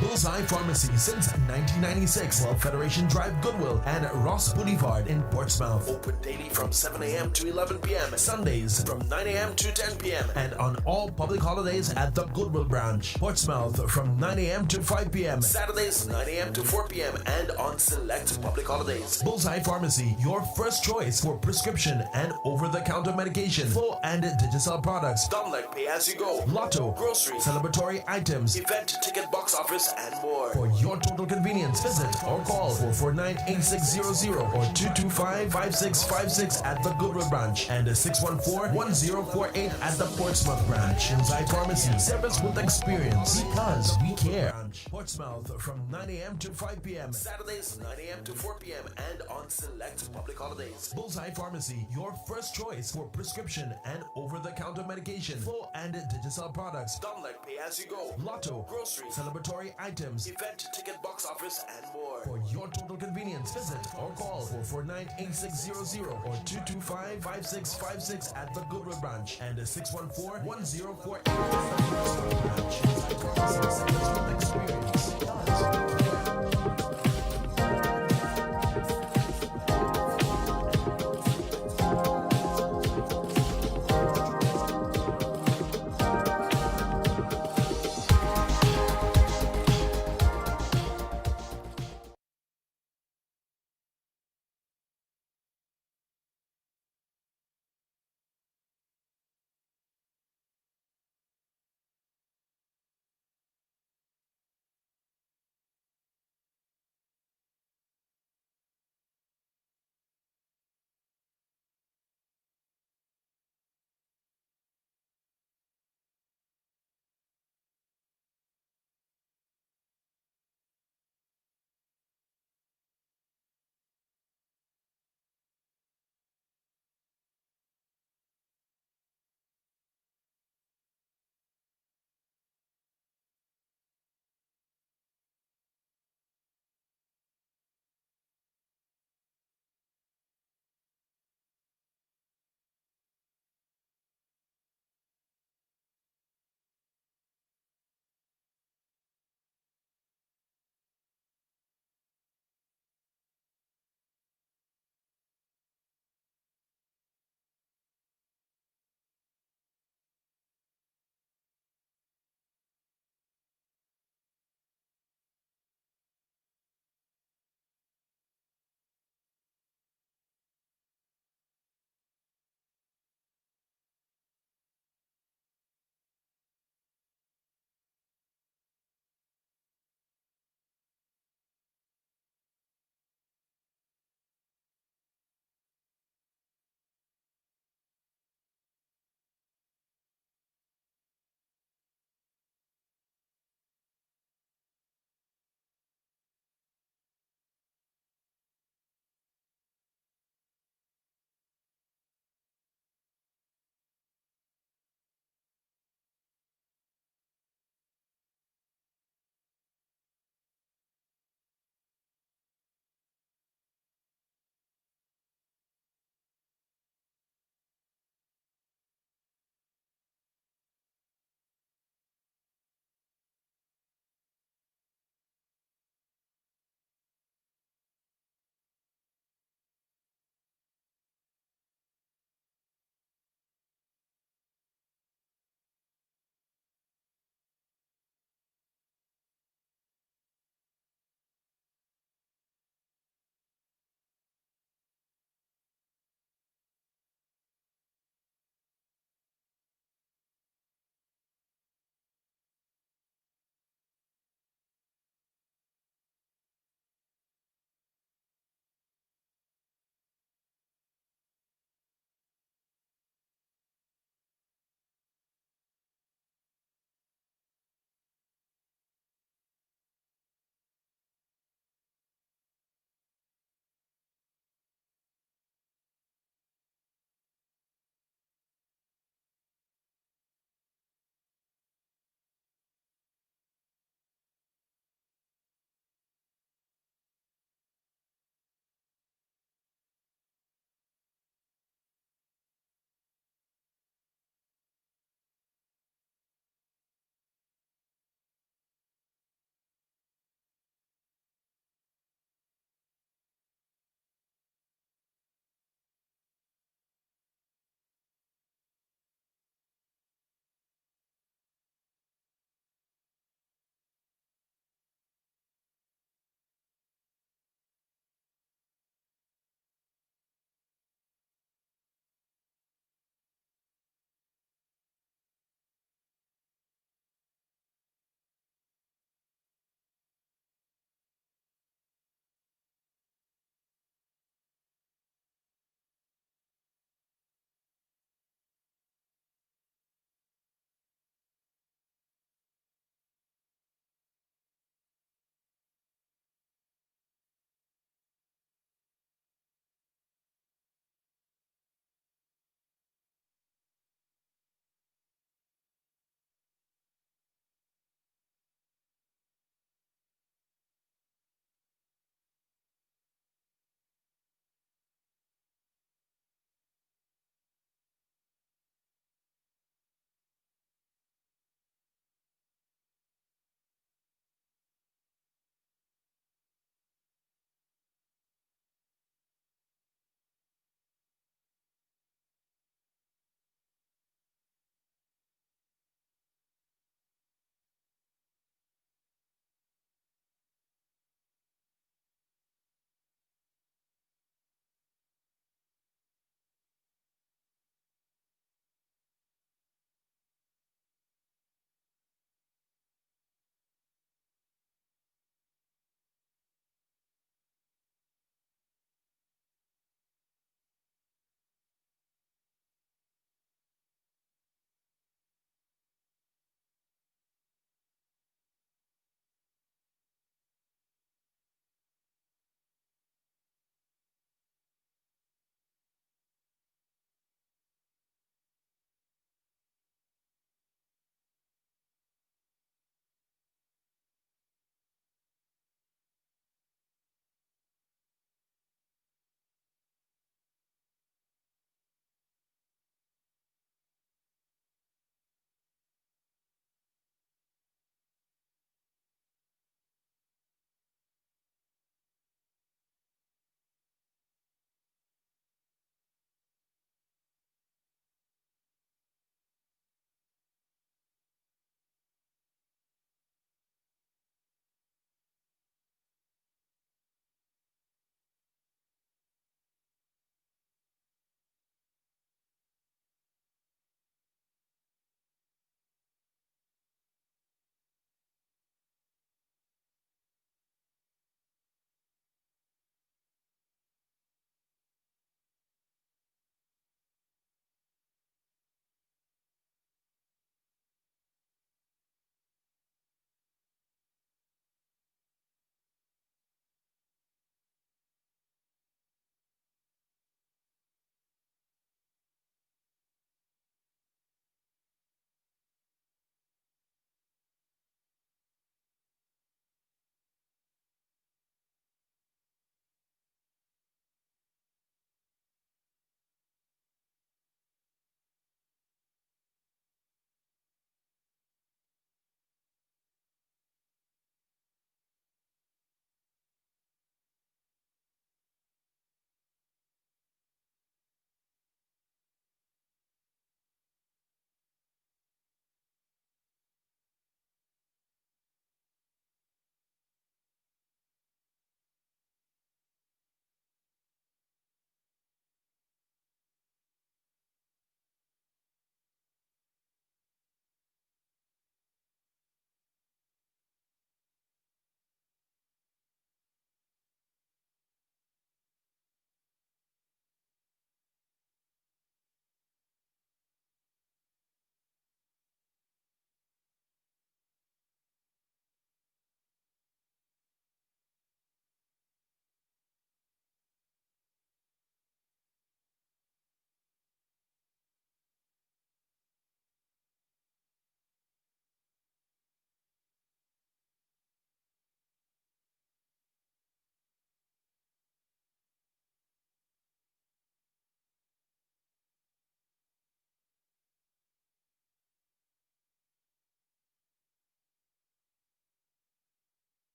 Bullseye Pharmacy since 1996. 12 Federation Drive, Goodwill, and Ross Boulevard in Portsmouth. Open daily from 7 a.m. to 11 p.m. Sundays from 9 a.m. to 10 p.m. and on all public holidays at the Goodwill branch. Portsmouth from 9 a.m. to 5 p.m. Saturdays 9 a.m. to 4 p.m. and on select public holidays. Bullseye Pharmacy, your first choice for prescription and over-the-counter medication, flow and digital products, Dunlec Pay As You Go, Lotto, grocery, celebratory items, event ticket, box office, and more. For your total convenience, visit or call 449-8600 or 225-5656 at the Goodwill branch and 614-1048 at the Portsmouth branch. Bullseye Pharmacy, service with experience because we care. Portsmouth from 9 a.m. to 5 p.m. Saturdays 9 a.m. to 4 p.m. and on select public holidays. Bullseye Pharmacy, your first choice for prescription and over-the-counter medication, flow and digital products, Dunlec Pay As You Go, Lotto, grocery, celebratory items, event ticket, box office, and more. For your total convenience, visit or call 449-8600 or 225-5656 at the Goodwill branch and 614-1048 experience.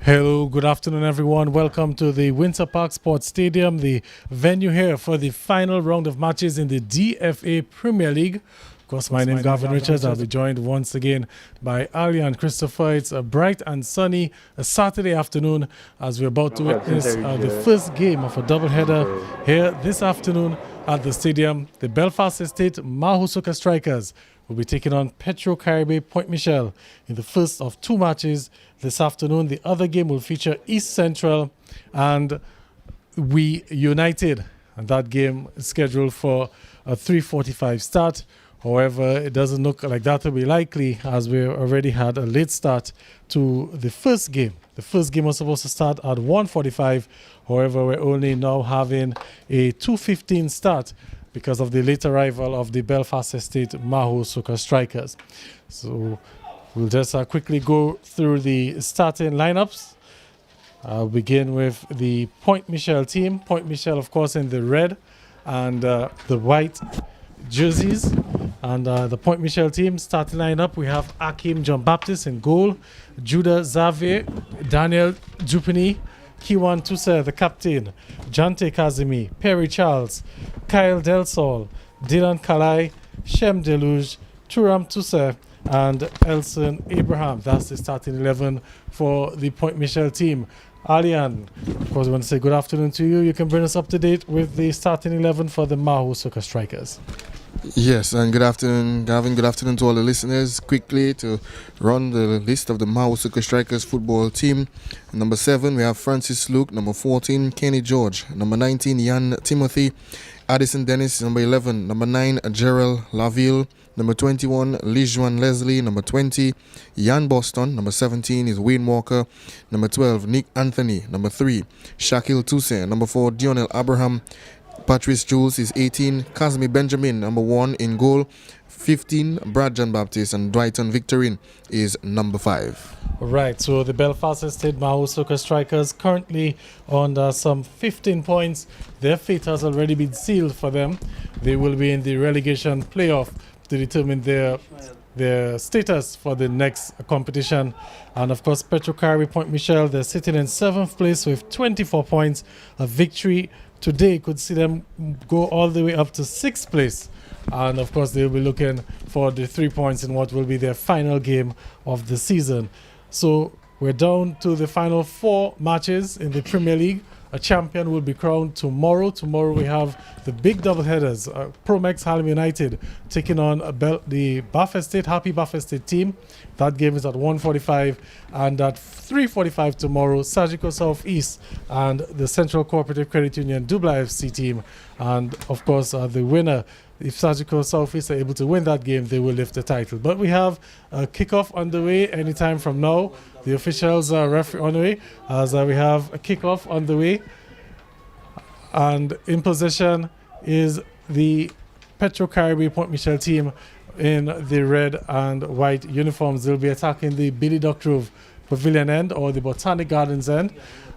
Hello, good afternoon, everyone. Welcome to the Winter Park Sports Stadium, the venue here for the final round of matches in the DFA Premier League. Of course, my name is Gavin Richards. I'll be joined once again by Ali and Christopher. It's a bright and sunny Saturday afternoon as we're about to witness the first game of a doubleheader here this afternoon at the stadium. The Belfast Estate Mahaut Soca Strikers will be taking on Petro Caribe Point Michel in the first of two matches this afternoon. The other game will feature East Central and We United, and that game is scheduled for a 3:45 start. However, it doesn't look like that will be likely as we already had a late start to the first game. The first game was supposed to start at 1:45. However, we're only now having a 2:15 start because of the late arrival of the Belfast Estate Mahaut Soca Strikers. So we'll just quickly go through the starting lineups. I'll begin with the Point Michel team. Point Michel, of course, in the red and the white jerseys. And the Point Michel team starting lineup, we have Akim John Baptist in goal, Judah Xavier, Daniel Dupini, Kiwan Tusa, the captain, Jante Kazimi, Perry Charles, Kyle Del Sol, Dylan Kalai, Shem Deluge, Turam Tusa, and Elson Abraham. That's the starting 11 for the Point Michel team. Alian, of course, we want to say good afternoon to you. You can bring us up to date with the starting 11 for the Mahaut Soca Strikers. Yes, and good afternoon, Gavin. Good afternoon to all the listeners. Quickly to run the list of the Mahaut Soca Strikers football team. Number 7, we have Francis Luke. Number 14, Kenny George. Number 19, Jan Timothy. Addison Dennis. Number 11, number 9, Gerald Laville. Number 21, Lijuan Leslie. Number 20, Jan Boston. Number 17 is Wayne Walker. Number 12, Nick Anthony. Number 3, Shakil Toussaint. Number 4, Dionel Abraham. Patrice Jules is 18. Kazmi Benjamin, number 1 in goal. 15, Brad John Baptist, and Dwighton Victorine is number 5. Right, so the Belfast Estate Mahaut Soca Strikers currently on some 15 points. Their fate has already been sealed for them. They will be in the relegation playoff to determine their status for the next competition. And of course, Petro Caribe Point Michel, they're sitting in 7th place with 24 points. A victory today could see them go all the way up to 6th place. And of course, they'll be looking for the 3 points in what will be their final game of the season. So we're down to the final 4 matches in the Premier League. A champion will be crowned tomorrow. Tomorrow we have the big double headers. Promex Hallam United taking on the Bath Estate, Happy Bath Estate team. That game is at 1:45, and at 3:45 tomorrow, Sagicor South East and the Central Cooperative Credit Union Dubla FC team. And of course, the winner, if Sagicor South East are able to win that game, they will lift the title. But we have a kickoff underway anytime from now. The officials are referee on the way as we have a kickoff on the way. And in possession is the Petro Caribe Point Michel team in the red and white uniforms. They'll be attacking the Billy Duckgrove Pavilion end or the Botanic Gardens end.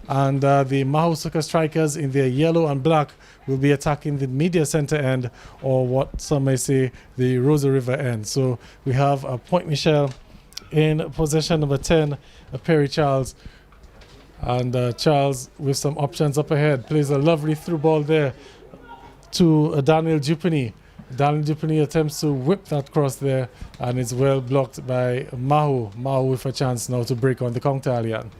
And the Mahaut Soca Strikers in their yellow and black will be attacking the Media Center end, or what some may say the Rosa River end. So we have Point Michel in possession, number 10, Perry Charles. And Charles, with some options up ahead, plays a lovely through ball there to Daniel Dupini. Daniel Dupini attempts to whip that cross there, and it's well blocked by Mahaut. Mahaut with a chance now to break on the counter, Alian.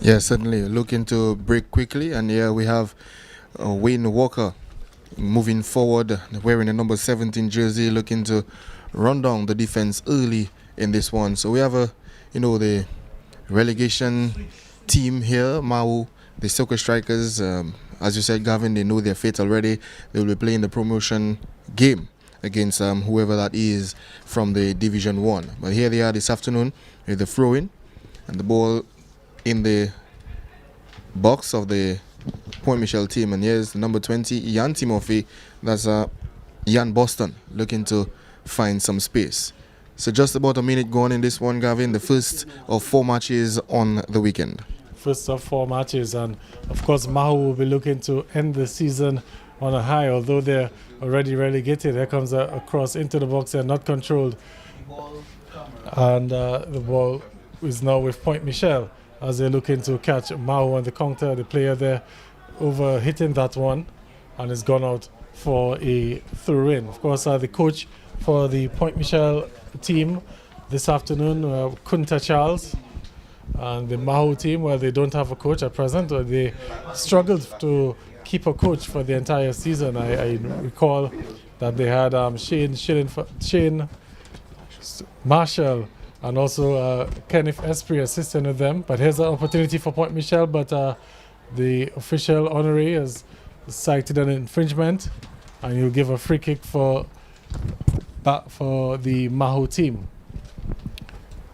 Yes, certainly. Looking to break quickly, and here we have Wayne Walker moving forward, wearing the number 17 jersey, looking to run down the defense early in this one. So we have the relegation team here, Mahaut, the Soca Strikers. As you said, Gavin, they know their fate already. They will be playing the promotion game against whoever that is from the Division 1. But here they are this afternoon with the throw-in, and the ball in the box of the Point Michel team. And here's the number 20, Jan Timothy. That's Jan Boston looking to find some space. So just about a minute gone in this one, Gavin. The first of 4 matches on the weekend. First of 4 matches, and of course Mahaut will be looking to end the season on a high, although they're already relegated. Here comes a cross into the box, they're not controlled. And the ball is now with Point Michel. as they're looking to catch Mahaut on the counter. The player there over hitting that one, and it's gone out for a throw-in. Of course, the coach for the Point Michel team this afternoon, Kunta Charles, and the Mahaut team, well, they don't have a coach at present. They struggled to keep a coach for the entire season. I recall that they had Shane Marshall and also Kenneth Esprit assisting with them. But here's an opportunity for Point Michel, but the official honorary has cited an infringement, and he'll give a free kick for the Mahaut team.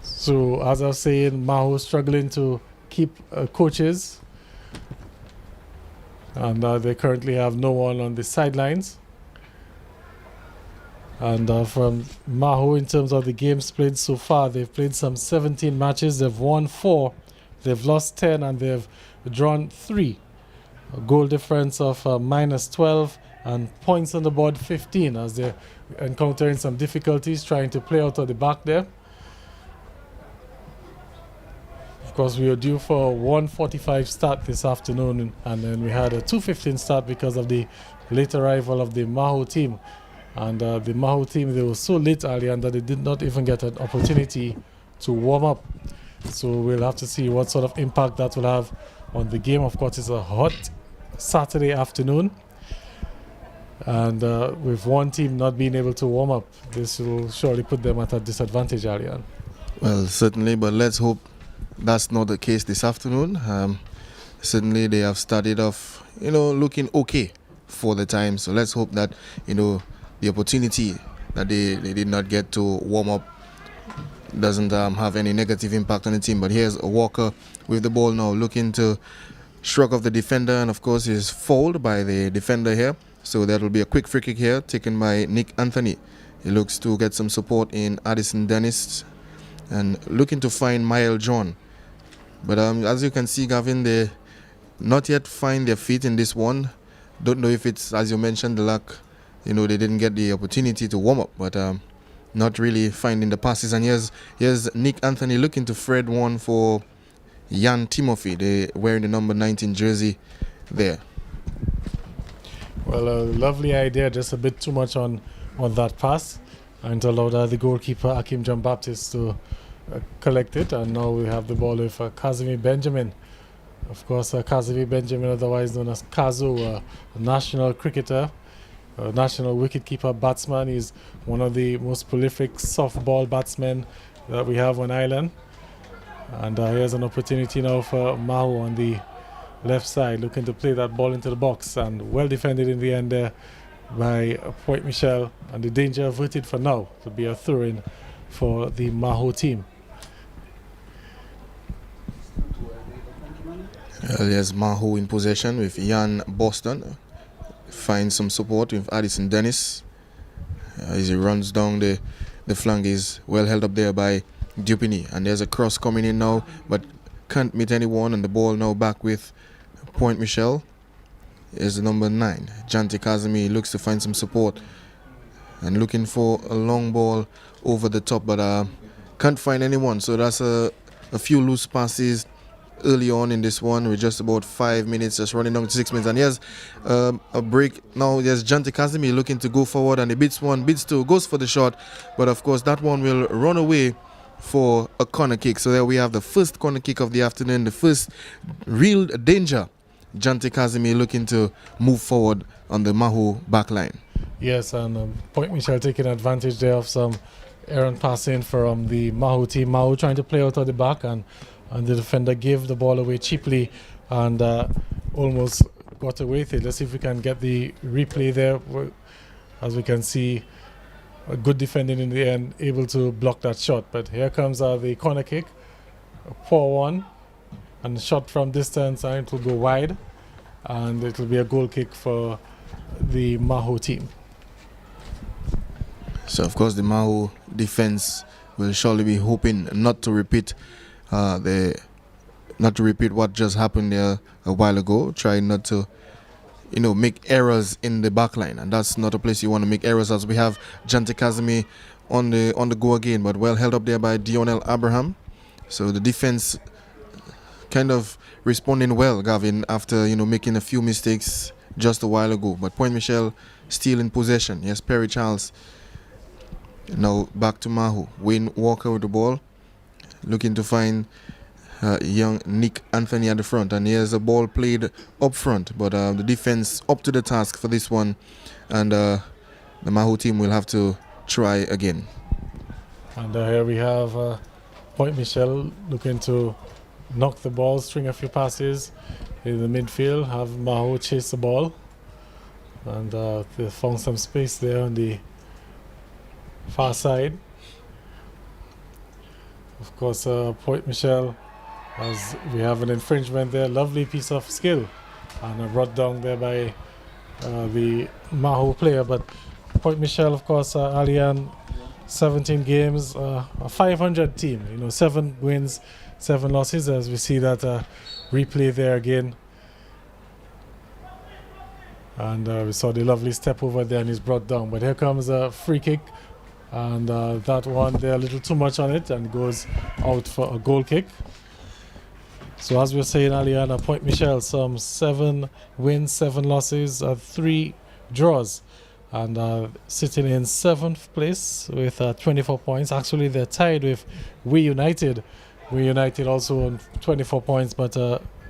So as I was saying, Mahaut struggling to keep coaches, and they currently have no one on the sidelines. And from Mahaut, in terms of the games played so far, they've played some 17 matches. They've won 4, they've lost 10, and they've drawn 3. A goal difference of -12, and points on the board 15, as they're encountering some difficulties trying to play out of the back there. Of course, we were due for a 1:45 start this afternoon, and then we had a 2:15 start because of the late arrival of the Mahaut team. And the Mahaut team, they were so late earlier that they did not even get an opportunity to warm up. So we'll have to see what sort of impact that will have on the game. Of course, it's a hot Saturday afternoon, and with one team not being able to warm up, this will surely put them at a disadvantage, Ariane. Well, certainly, but let's hope that's not the case this afternoon. Certainly, they have started off, looking okay for the time. So let's hope that, the opportunity that they did not get to warm up doesn't have any negative impact on the team. But here's Walker with the ball now, looking to shrug off the defender, and of course he's fouled by the defender here. So that will be a quick free kick here, taken by Nick Anthony. He looks to get some support in Addison Dennis and looking to find Michael John. But as you can see, Gavin, they not yet find their feet in this one. Don't know if it's, as you mentioned, the lack, they didn't get the opportunity to warm up, but not really finding the passes. And here's Nick Anthony looking to thread one for Jan Timothy, wearing the number 19 jersey there. Well, a lovely idea, just a bit too much on that pass, and allowed the goalkeeper Akim John Baptist to collect it. And now we have the ball with Kazimi Benjamin. Of course, Kazimi Benjamin, otherwise known as Kazu, a national cricketer, a national wicketkeeper batsman. He's one of the most prolific softball batsmen that we have on island. And here's an opportunity now for Mahaut on the left side, looking to play that ball into the box, and well defended in the end there by Point Michel, and the danger averted for now to be a throw-in for the Mahaut team. There's Mahaut in possession with Jan Boston. Finds some support with Addison Dennis. As he runs down the flank, is well held up there by Dupini. And there's a cross coming in now, but can't meet anyone. And the ball now back with Point Michel. Is the number 9. Janti Kazemi looks to find some support and looking for a long ball over the top, but can't find anyone. So that's a few loose passes early on in this one. We're just about 5 minutes, just running down to 6 minutes. And here's a break. Now there's Janti Kazemi looking to go forward, and he beats one, beats two, goes for the shot. But of course that one will run away for a corner kick. So there we have the first corner kick of the afternoon, the first real danger. Janti Kazemi looking to move forward on the Mahaut backline. Yes, and Point Michel taking advantage there of some errant passing from the Mahaut team. Mahaut trying to play out of the back, and the defender gave the ball away cheaply and almost got away with it. Let's see if we can get the replay there. As we can see, a good defending in the end, able to block that shot. But here comes the corner kick, a poor one, and shot from distance, and it will go wide, and it will be a goal kick for the Mahaut team. So of course the Mahaut defense will surely be hoping not to repeat what just happened there a while ago. Try not to make errors in the backline, and that's not a place you want to make errors, as we have Janti Kazemi on the go again, but well held up there by Dionel Abraham. So the defense kind of responding well, Gavin, after making a few mistakes just a while ago. But Point Michel still in possession. Yes, Perry Charles. Now back to Mahaut. Wayne Walker with the ball, looking to find young Nick Anthony at the front, and here's a ball played up front, but the defense up to the task for this one, and the Mahaut team will have to try again. And here we have Point Michel looking to knock the ball, string a few passes in the midfield, have Mahaut chase the ball, and they found some space there on the far side. Of course, Point Michel, as we have an infringement there, lovely piece of skill, and brought down there by the Mahaut player. But Point Michel, of course, Alian, 17 games, a 500 team, 7 wins, 7 losses, as we see that replay there again. And we saw the lovely step over there, and he's brought down. But here comes a free kick, and that one there a little too much on it, and goes out for a goal kick. So as we were saying earlier, Point Michel, some 7 wins, 7 losses, 3 draws, and sitting in 7th place with 24 points. Actually, they're tied with We United. We United also on 24 points, but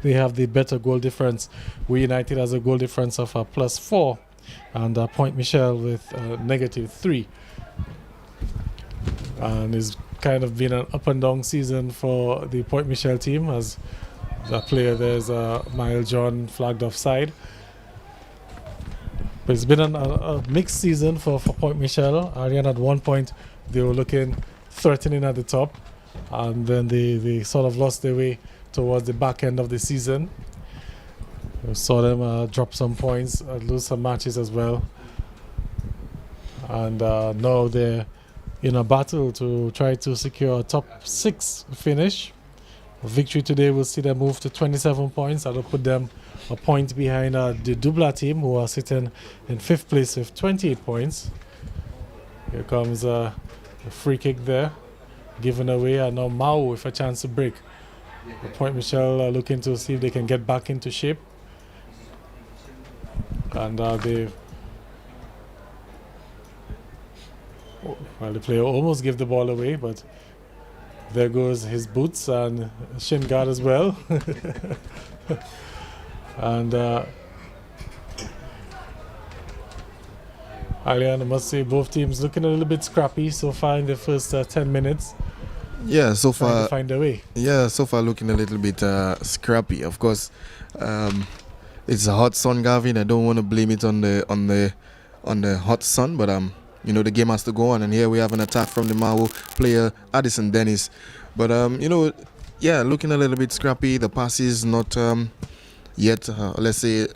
they have the better goal difference. We United has a goal difference of +4, and Point Michel with -3. And it's kind of been an up and down season for the Point Michel team, as the player there's Miles John flagged offside. But it's been a mixed season for Point Michel. Ariane at one point they were looking threatening at the top, and then they sort of lost their way towards the back end of the season. We saw them drop some points, lose some matches as well, and now they're in a battle to try to secure a top 6 finish. A victory today will see them move to 27 points. That'll put them a point behind the Dubla team, who are sitting in 5th place with 28 points. Here comes a free kick there, given away, and now Mahaut with a chance to break. The Point Michel looking to see if they can get back into shape, and the player almost gave the ball away, but there goes his boots and shin guard as well. And I must say both teams looking a little bit scrappy so far in the first 10 minutes. Yeah, so far to find a way. Yeah, so far looking a little bit scrappy. Of course, it's a hot sun, Gavin. I don't want to blame it on the hot sun, but the game has to go on, and here we have an attack from the Mahaut player Addison Dennis. But looking a little bit scrappy. The pass is not yet, let's say,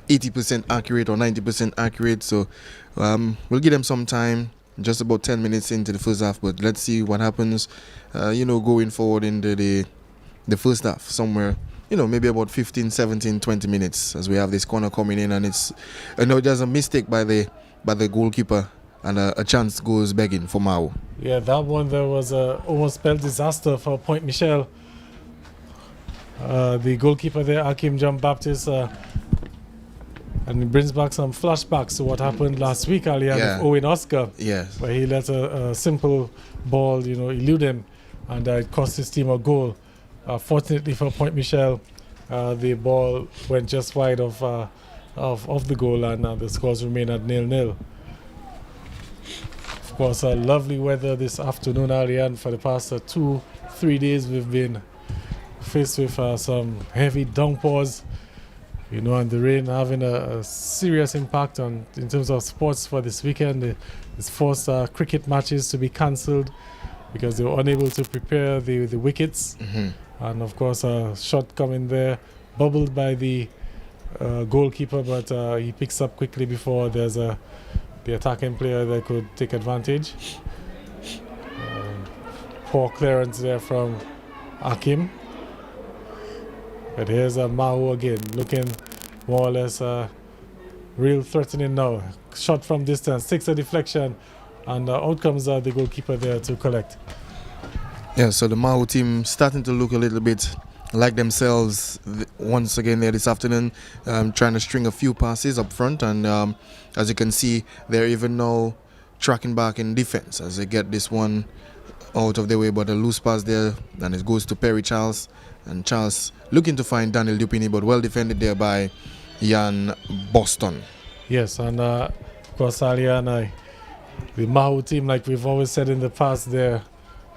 80% accurate or 90% accurate. So we'll give them some time. Just about 10 minutes into the first half, but let's see what happens. Going forward into the first half, somewhere, maybe about 15, 17, 20 minutes, as we have this corner coming in, and it's, there's a mistake by the goalkeeper, and a chance goes begging for Mahaut. Yeah, that one there was almost spelled disaster for Point Michel. The goalkeeper there, Akim John Baptist, and it brings back some flashbacks to what happened last week earlier with Owen Oscar. Yes. Where he let a simple ball, elude him, and it cost his team a goal. Fortunately for Point Michel, the ball went just wide of the goal, and the scores remain at 0-0. Of course, lovely weather this afternoon, Ariane. For the past 2-3 days, we've been faced with some heavy downpours, and the rain having a serious impact in terms of sports for this weekend. It's forced cricket matches to be cancelled because they were unable to prepare the wickets. Mm-hmm. And of course, a shot coming there, bubbled by the goalkeeper, but he picks up quickly before there's the attacking player that could take advantage. Poor clearance there from Akim. But here's Mahaut again, looking more or less real threatening now. Shot from distance, takes a deflection, and out comes the goalkeeper there to collect. Yeah, so the Mahaut team starting to look a little bit like themselves once again there this afternoon, trying to string a few passes up front, and as you can see, they're even now tracking back in defense as they get this one out of the way, but a loose pass there, and it goes to Perry Charles, and Charles looking to find Daniel Dupini, but well defended there by Jan Boston. Yes, and of course, Alia and I, the Mahaut team, like we've always said in the past, they're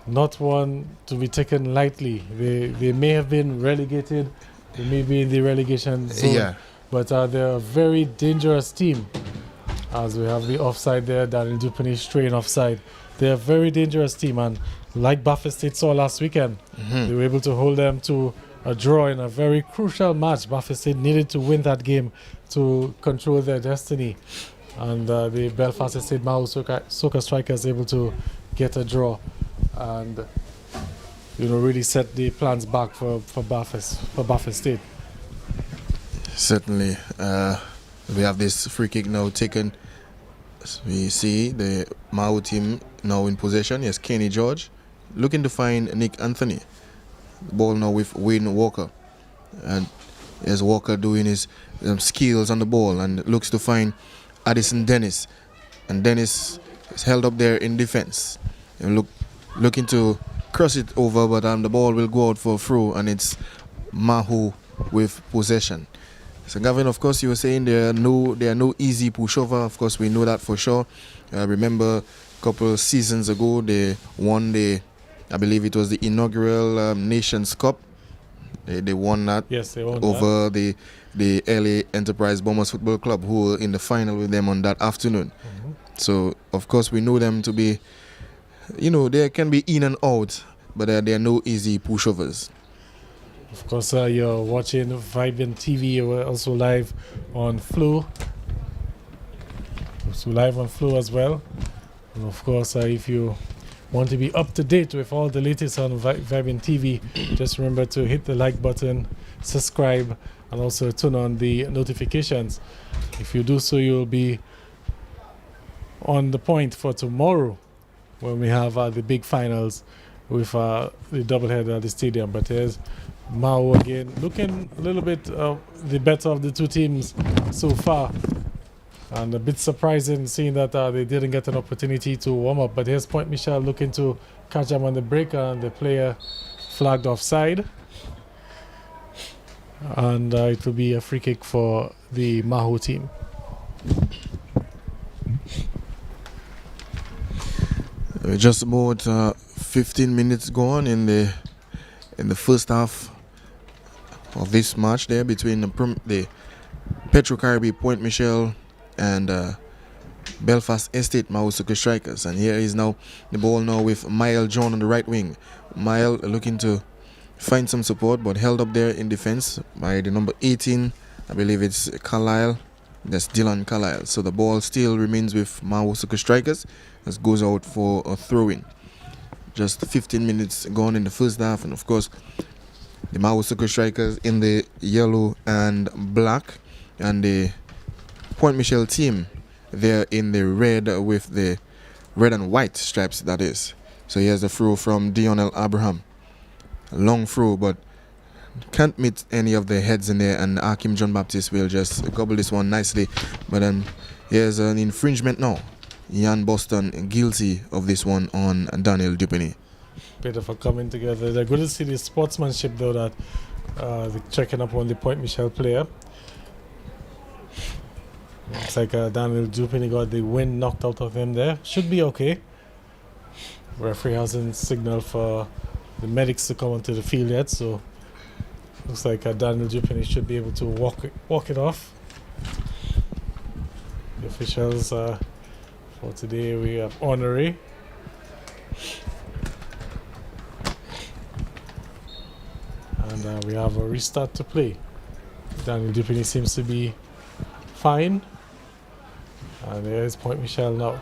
not one to be taken lightly. They may have been relegated, they may be in the relegation zone, but they're a very dangerous team. As we have the offside there, Daniel Dupini straying offside. They're a very dangerous team, and like Baffin State saw last weekend, they were able to hold them to a draw in a very crucial match. Baffin State needed to win that game to control their destiny, and the Belfast State Mahaut Soca Strikers able to get a draw and really set the plans back for Baffin State. Certainly. We have this free kick now taken. We see the Mahaut team now in possession. Yes, Kenny George looking to find Nick Anthony. The ball now with Wayne Walker, and there's Walker doing his skills on the ball and looks to find Addison Dennis, and Dennis is held up there in defense and looking to cross it over, but the ball will go out for a throw, and it's Mahaut with possession. So Gavin, of course, you were saying there are no easy pushover. Of course, we know that for sure. Remember a couple of seasons ago, they won I believe it was the inaugural Nations Cup. They won that. Yes, they won over the LA Enterprise Bombers Football Club, who were in the final with them on that afternoon. So, of course, we know them to be, they can be in and out, but there are no easy pushovers. Of course, you're watching Vibrant TV. We're also live on Flow. As well. And of course, if you want to be up to date with all the latest on Vibrant TV, just remember to hit the like button, subscribe, and also turn on the notifications. If you do so, you'll be on the point for tomorrow when we have the big finals with the doubleheader at the stadium. But there's Mahaut again, looking a little bit the better of the two teams so far. And a bit surprising seeing that they didn't get an opportunity to warm up. But here's Point Michel looking to catch them on the break, and the player flagged offside. And it will be a free kick for the Mahaut team. Just about 15 minutes gone in the first half of this match there between the Petro Caribbean Point Michel and Belfast Estate Mahaut Soca Strikers. And here is now the ball now with Michel John on the right wing. Michel looking to find some support, but held up there in defense by the number 18. I believe it's Carlisle. That's Dylan Carlisle. So the ball still remains with Mahaut Soca Strikers as goes out for a throw-in. Just 15 minutes gone in the first half, and of course the Mahaut Soca Strikers in the yellow and black, and the Point Michel team there in the red with the red and white stripes, that is. So here's the throw from Dionel Abraham. A long throw, but can't meet any of the heads in there, and Akim John Baptist will just gobble this one nicely. But here's an infringement now. Jan Boston guilty of this one on Daniel Dupini. Bit of a coming together. They're good to see the sportsmanship though, that they're checking up on the Point Michel player. Looks like Daniel Dupini got the wind knocked out of him there. Should be okay. Referee hasn't signaled for the medics to come onto the field yet, so looks like Daniel Dupini should be able to walk it off. The officials for today, we have Honoré. And we have a restart to play. Daniel Dupini seems to be fine. And there's Point Michel now.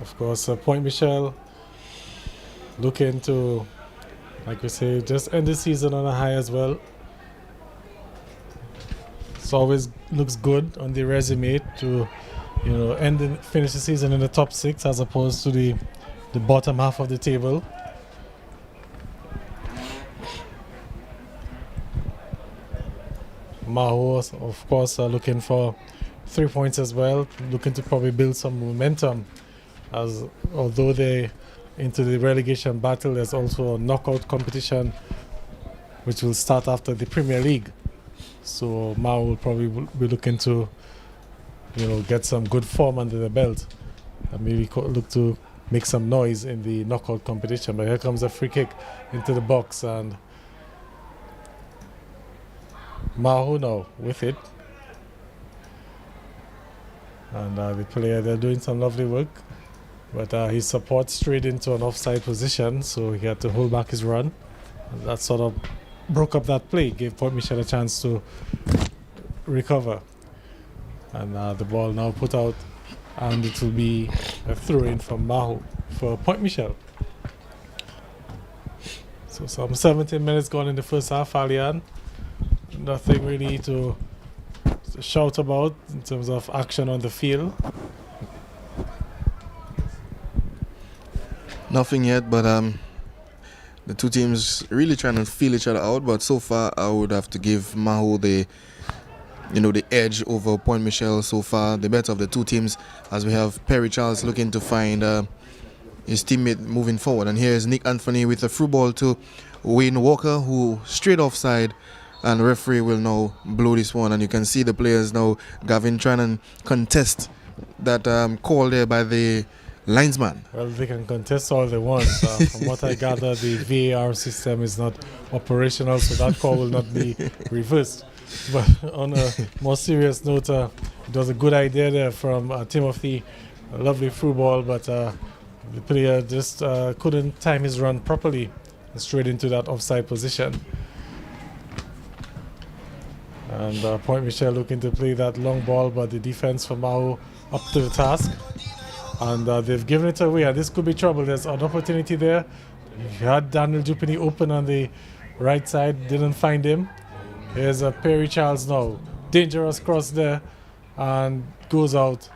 Of course, Point Michel looking to, like we say, just end the season on a high as well. It always looks good on the resume to, finish the season in the top 6 as opposed to the the bottom half of the table. Mahaut, of course, are looking for 3 points as well, looking to probably build some momentum. As although they into the relegation battle, there's also a knockout competition which will start after the Premier League. So Mahaut will probably be looking to, get some good form under the belt and maybe look to make some noise in the knockout competition. But here comes a free kick into the box, and Mahaut now with it. And the player, they're doing some lovely work. But he supports straight into an offside position, so he had to hold back his run. And that sort of broke up that play, gave Point Michel a chance to recover. And the ball now put out, and it will be a throw-in from Mahaut for Point Michel. So some 17 minutes gone in the first half, Alian. Nothing really to shout about in terms of action on the field. Nothing yet, but the two teams really trying to feel each other out. But so far, I would have to give Mahaut the edge over Point Michel so far. The better of the two teams, as we have Perry Charles looking to find his teammate moving forward. And here is Nick Anthony with a through ball to Wayne Walker, who straight offside. And the referee will now blow this one. And you can see the players now, Gavin, trying to contest that call there by the linesman. Well, they can contest all they want. From what I gather, the VAR system is not operational, so that call will not be reversed. But on a more serious note, it was a good idea there from Timothy. A lovely through ball, but the player just couldn't time his run properly, straight into that offside position. And Point Michel looking to play that long ball, but the defense from Mahaut up to the task. And they've given it away, and this could be trouble. There's an opportunity there. You had Daniel Dupini open on the right side, didn't find him. Here's a Perry Charles now. Dangerous cross there, and goes out.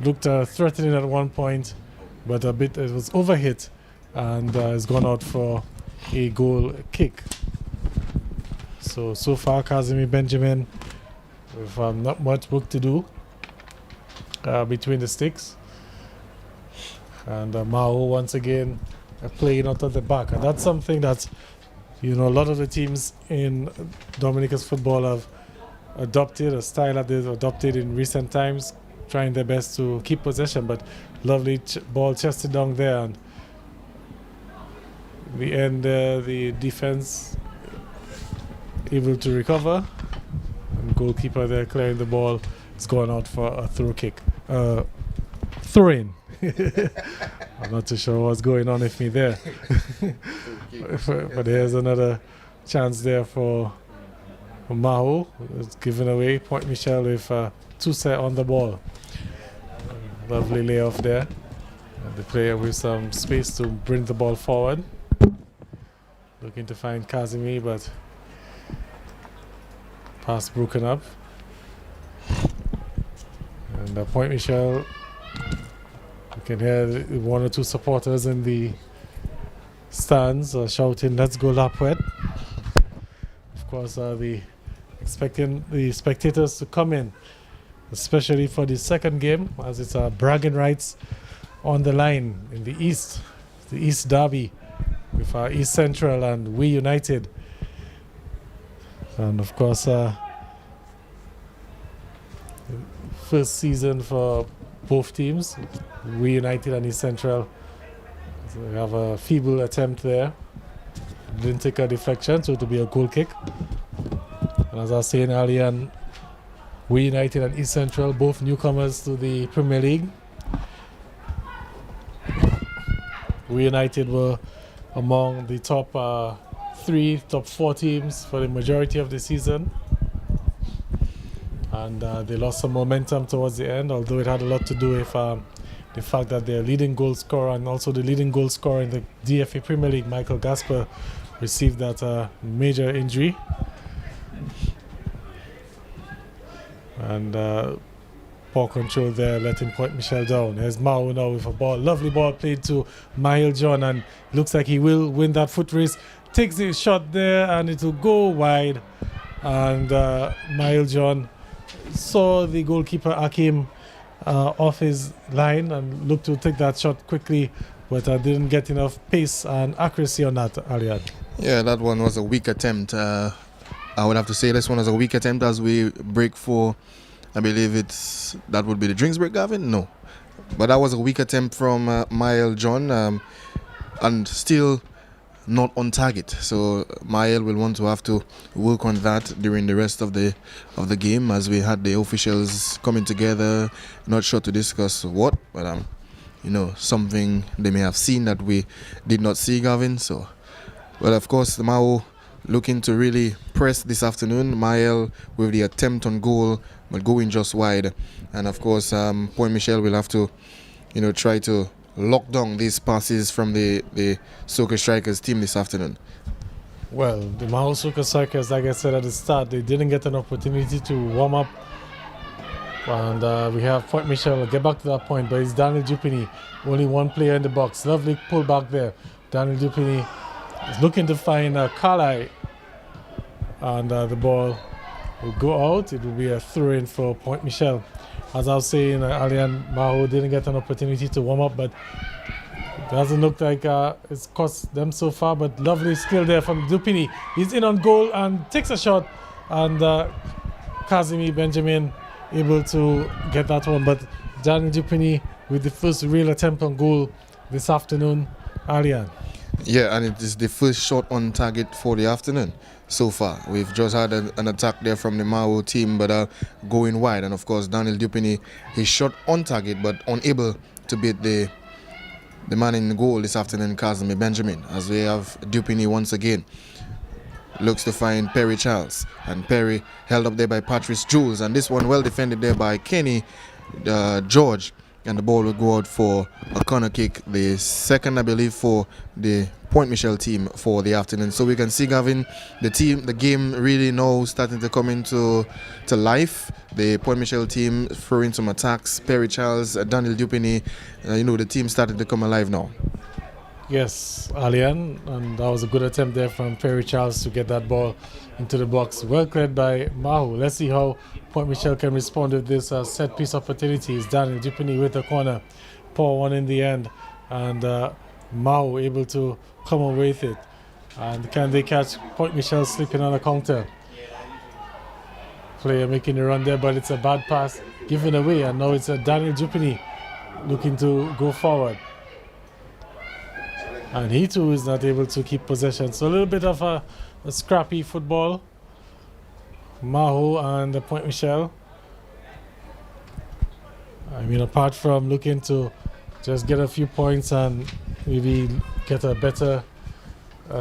Looked threatening at one point, but it was overhit, and has gone out for a goal kick. So far, Kazimi Benjamin with not much work to do between the sticks. And Mahaut once again playing out of the back. And that's something that, a lot of the teams in Dominica's football have adopted, a style that they've adopted in recent times, trying their best to keep possession. But lovely ball chested down there. And in the end, the defense able to recover, and goalkeeper there clearing the ball. It's going out for a throw in. I'm not too sure what's going on with me there. But here's another chance there for Mahaut. It's given away. Point Michel with two set on the ball. Lovely layoff there. And the player with some space to bring the ball forward. Looking to find Kazimi, but pass broken up. And Point Michel, you can hear one or two supporters in the stands shouting, "Let's go Lapwet." Of course, expecting the spectators to come in, especially for the second game, as it's bragging rights on the line in the East Derby with East Central and We United. And of course, first season for both teams, We United and East Central. So we have a feeble attempt there. Didn't take a deflection, so it will be a goal kick. And as I was saying earlier, We United and East Central, both newcomers to the Premier League. We United were among the top 4 teams for the majority of the season. And they lost some momentum towards the end, although it had a lot to do with the fact that their leading goal scorer and also the leading goal scorer in the DFA Premier League, Michael Gasper, received that major injury. And poor control there, letting Point Michel down. There's Mahaut now with a ball. Lovely ball played to Michel John, and looks like he will win that foot race. Takes the shot there, and it will go wide. And Michel John saw the goalkeeper Akim off his line and looked to take that shot quickly, but didn't get enough pace and accuracy on that, Alian. Yeah, that one was a weak attempt. I would have to say this one was a weak attempt as we break for, I believe that would be the drinks break, Gavin? No. But that was a weak attempt from Michel John, and still not on target. So Michel will want to have to work on that during the rest of the game, as we had the officials coming together, not sure to discuss what, but something they may have seen that we did not see, Gavin. So, well, of course, the Mahaut looking to really press this afternoon. Michel with the attempt on goal, but going just wide. And of course, Point Michel will have to, try to lock down these passes from the Soca Strikers team this afternoon. Well, the Mahaut Soca Strikers, like I said at the start, they didn't get an opportunity to warm up. And we have Point Michel. We'll get back to that point, but it's Daniel Dupini, only one player in the box. Lovely pull back there. Daniel Dupini is looking to find Carly, and the ball will go out. It will be a throw-in for Point Michel. As I was saying, Alian, Mahaut didn't get an opportunity to warm up, but it doesn't look like it's cost them so far. But lovely skill there from Dupini. He's in on goal and takes a shot, and Kazimi Benjamin able to get that one. But Daniel Dupini with the first real attempt on goal this afternoon, Alian. Yeah, and it is the first shot on target for the afternoon so far. We've just had an attack there from the Mahaut team, but going wide. And of course, Daniel Dupini, he shot on target, but unable to beat the man in the goal this afternoon, Kazimi Benjamin. As we have Dupini once again. Looks to find Perry Charles. And Perry held up there by Patrice Jules. And this one well defended there by Kenny George. And the ball will go out for a corner kick, the second, I believe, for the Point Michel team for the afternoon. So we can see, Gavin, the game really now starting to come into life. The Point Michel team throwing some attacks. Perry Charles, Daniel Dupini, the team started to come alive now. Yes, Alian, and that was a good attempt there from Perry Charles to get that ball into the box. Well cleared by Mahaut. Let's see how Point Michel can respond with this set piece opportunities. Daniel Dupini with the corner. Poor one in the end. And Mahaut able to come away with it. And can they catch Point Michel slipping on a counter? Player making a run there, but it's a bad pass given away. And now it's Daniel Dupini looking to go forward. And he too is not able to keep possession. So a little bit of a scrappy football. Mahaut and Point Michel. I mean, apart from looking to just get a few points and maybe get a better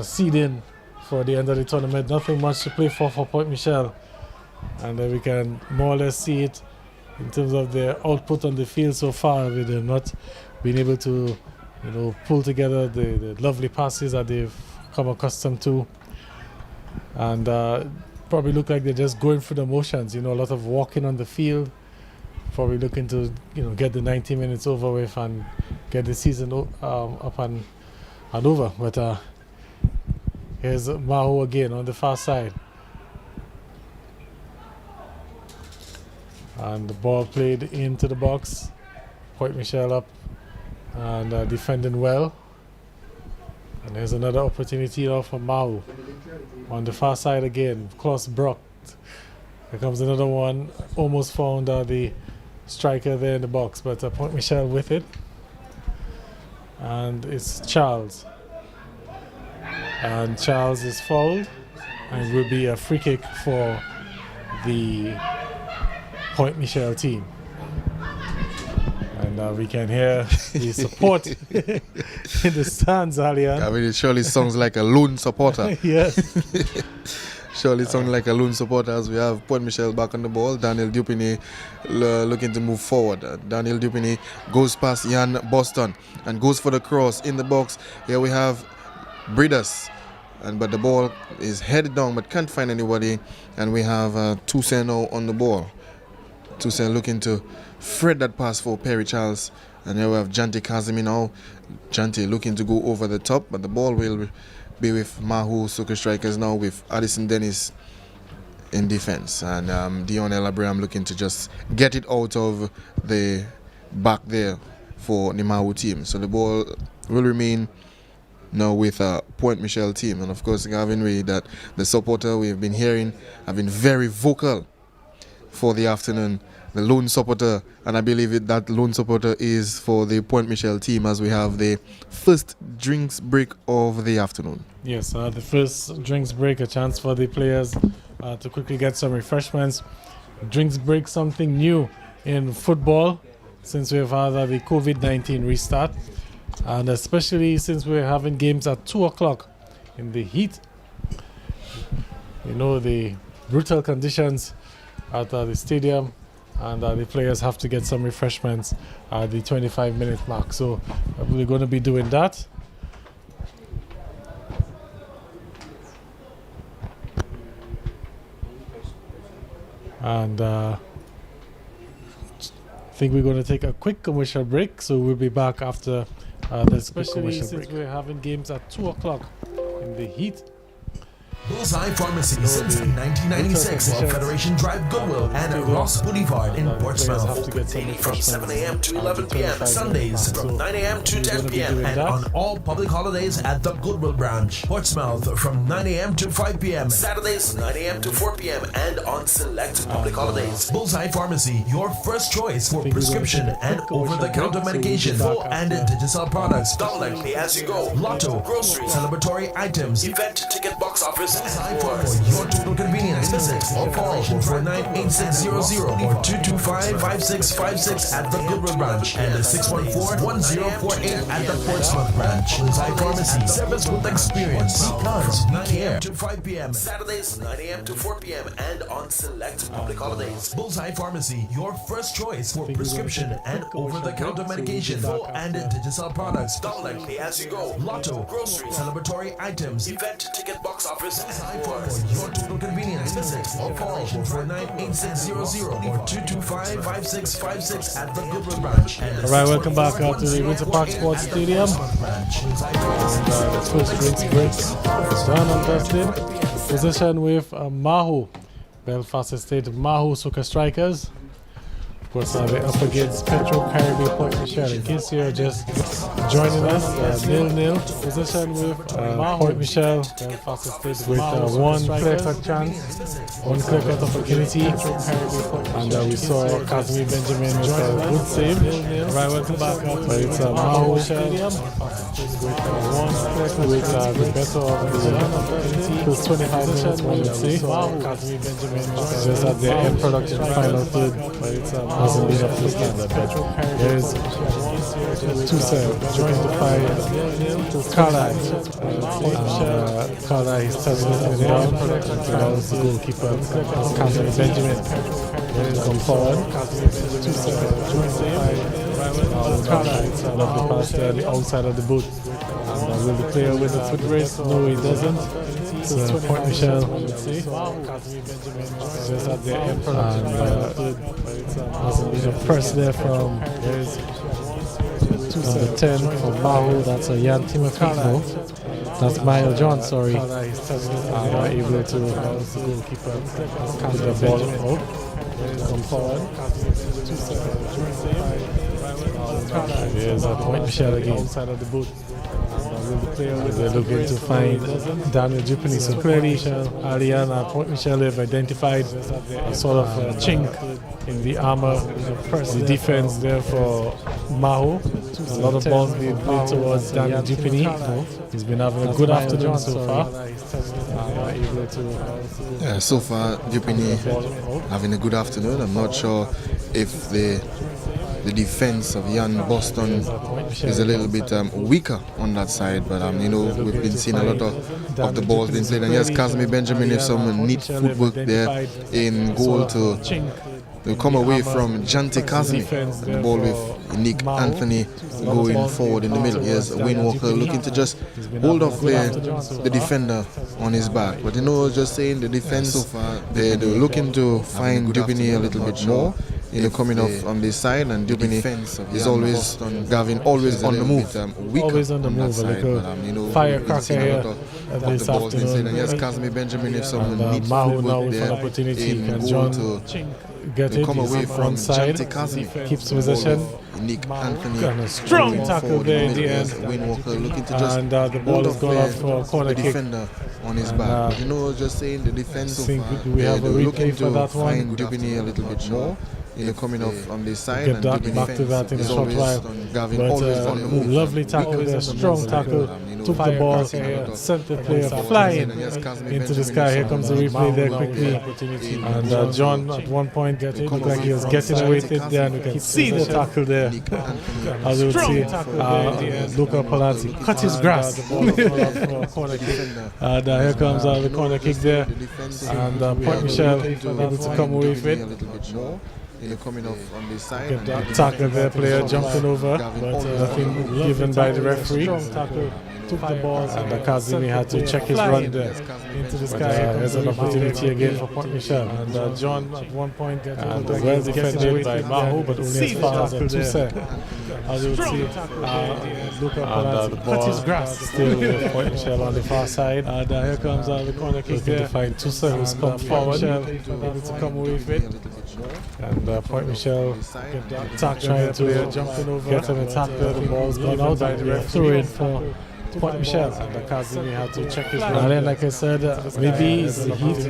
seeding for the end of the tournament, nothing much to play for Point Michel. And we can more or less see it in terms of their output on the field so far, with them not being able to pull together the lovely passes that they've come accustomed to. And probably look like they're just going through the motions, a lot of walking on the field. Probably looking to, get the 90 minutes over with and get the season up and over. But here's Mahaut again on the far side. And the ball played into the box. Point Michel up and defending well. And there's another opportunity now for Mahaut on the far side again. Cross blocked. Here comes another one. Almost found the striker there in the box, but Point Michel with it. And it's Charles. And Charles is fouled. And it will be a free kick for the Point Michel team. And we can hear the support in the stands, Alian. I mean, it surely sounds like a lone supporter. Yes. Surely sounds like a lone supporter as we have Point Michel back on the ball. Daniel Dupini looking to move forward. Daniel Dupini goes past Jan Boston and goes for the cross in the box. Here we have Bridas. But the ball is headed down but can't find anybody. And we have Toussaint now on the ball. Tussell looking to thread that pass for Perry Charles. And here we have Janti Kazimi now. Janti looking to go over the top, but the ball will be with Mahaut Soca Strikers now with Addison Dennis in defense. And Dion El Abraham looking to just get it out of the back there for the Mahaut team. So the ball will remain now with a Point Michel team. And of course, Gavin Way, that the supporter we've been hearing have been very vocal for the afternoon. The lone supporter, and I believe that lone supporter is for the Point Michel team, as we have the first drinks break of the afternoon. Yes, the first drinks break, a chance for the players to quickly get some refreshments. Drinks break, something new in football since we've had the COVID-19 restart, and especially since we're having games at 2 o'clock in the heat. You know, the brutal conditions at the stadium, and the players have to get some refreshments at the 25-minute mark. So we're going to be doing that. And I think we're going to take a quick commercial break. So we'll be back after this quick commercial break. Especially since we're having games at 2 o'clock in the heat. Bullseye Pharmacy since 1996. Federation Drive Goodwill and Ross Boulevard in Portsmouth. Open daily from 7 a.m. to 11 p.m. Sundays from 9 a.m. to 10 p.m. and on all public holidays at the Goodwill branch. Portsmouth from 9 a.m. to 5 p.m. Saturdays 9 a.m. to 4 p.m. and on select public holidays. Bullseye Pharmacy, your first choice for prescription and over-the-counter medication, full and digital products, dollar as you go, lotto, grocery, celebratory items, event ticket, box office. For your total convenience, visit or call 449-8600 or 225-5656 at the Goodwill branch and 614-1048 at the Portsmouth branch. Bullseye Pharmacy, service with experience. Because we care. To 5 p.m. Saturdays 9 a.m. to 4 p.m. and on select public holidays. Bullseye Pharmacy, your first choice for prescription and over-the-counter medication, full and digital products, dollar as you go, lotto, grocery, celebratory items, event ticket, box office. For your total convenience, visit or call 449-8600 or 225-5656 at the Goodwill branch. Alright, welcome back to the Winter Park Sports Stadium. The first drinks breaks is done and dusted. Position with Mahaut, Belfast Estate Mahaut Soca Strikers. Of course, they're up against Petro Caribbean Point Michel. In case you're just joining us, 0-0 position with Point Michel, Belfast Estate with one clear-cut chance, one clear-cut opportunity, and we saw Kazmi Benjamin with a good save. Right, welcome back. But it's Mahaut Stadium with the better of the first 25 minutes, one would say. Kazmi Benjamin just at the end production final third, but it's hasn't been up to standard. But there's Tussell joined the fight. Carla, Carla is touching it down. The goalkeeper, Kazmi Benjamin, come forward. Tussell joins the fight. Carla, it's a lovely pass there, the outside of the boot. And will the player win the foot race? No, he doesn't. So Point Michel, just at the end production. There's a press there from number 10 for Mahaut. That's a Jan Timothy. That's Michael John, sorry. Able to goalkeeper count the ball out. Come forward. There's a Point Michel again. Outside of the boot. They're looking to find Daniel Jupini. So clearly, Ariana Point Michel have identified a sort of chink in the armor, the defense there for Mahaut. A lot of balls being played towards Daniel Jupini. He's been having a good afternoon so far. So far, Jupini having a good afternoon. I'm not sure if the defense of Jan Boston is a little bit weaker on that side, but we've been seeing a lot of the balls being played. And yes, Kazmi Benjamin with some neat footwork there in goal to They come away from Jante Kazmi. The ball with Nick Anthony going forward in the middle. Here's Wayne Walker looking to just hold off the defender on his back. But just saying the defense, they're looking to find Dubini a little bit more. Coming off on this side, and Dubini is always, Gavin, always on the move. Always on the move, like a firecracker here this afternoon. And yes, Kazmi Benjamin, if someone needs Mahaut now with an opportunity, and John get it, come away from side, keeps possession. Nick Anthony and a strong tackle there in the end. Wayne Walker looking to just and the ball is gone out for a corner kick. Defender on his back. Just saying the defense, we have a replay for that one. Find Dubini a little bit more. Coming off on this side, get and that back to that in a short while. Gavin But always on the move. lovely tackle there, strong tackle, took the ball, sent the player flying into the sky. Here comes the replay there quickly, and John at one point looked like he was getting away with it there, and you can see the tackle there. As you would see, Luca Palazzi cut his grass. And here comes the corner kick there, and Point Michel able to come away with it. Coming off on this side, get that tackle there, player jumping over, but nothing given by the referee. Took the ball, and Kazimi had to check his run there into the sky. There's an opportunity again for Point Michel, and John at one point well defended by Mahaut, but only as far as Tusse. As you would see, Luca Palazzi cut his grass still with Point Michel on the far side. And here comes the corner kick there to find Tusse, who's come forward, able to come away with it. And Point Michel trying to jumping over, get an attack there. The ball's gone out by the referee for Point Michel, and Kazimi had to check his run. And then, like I said, maybe it's the heat,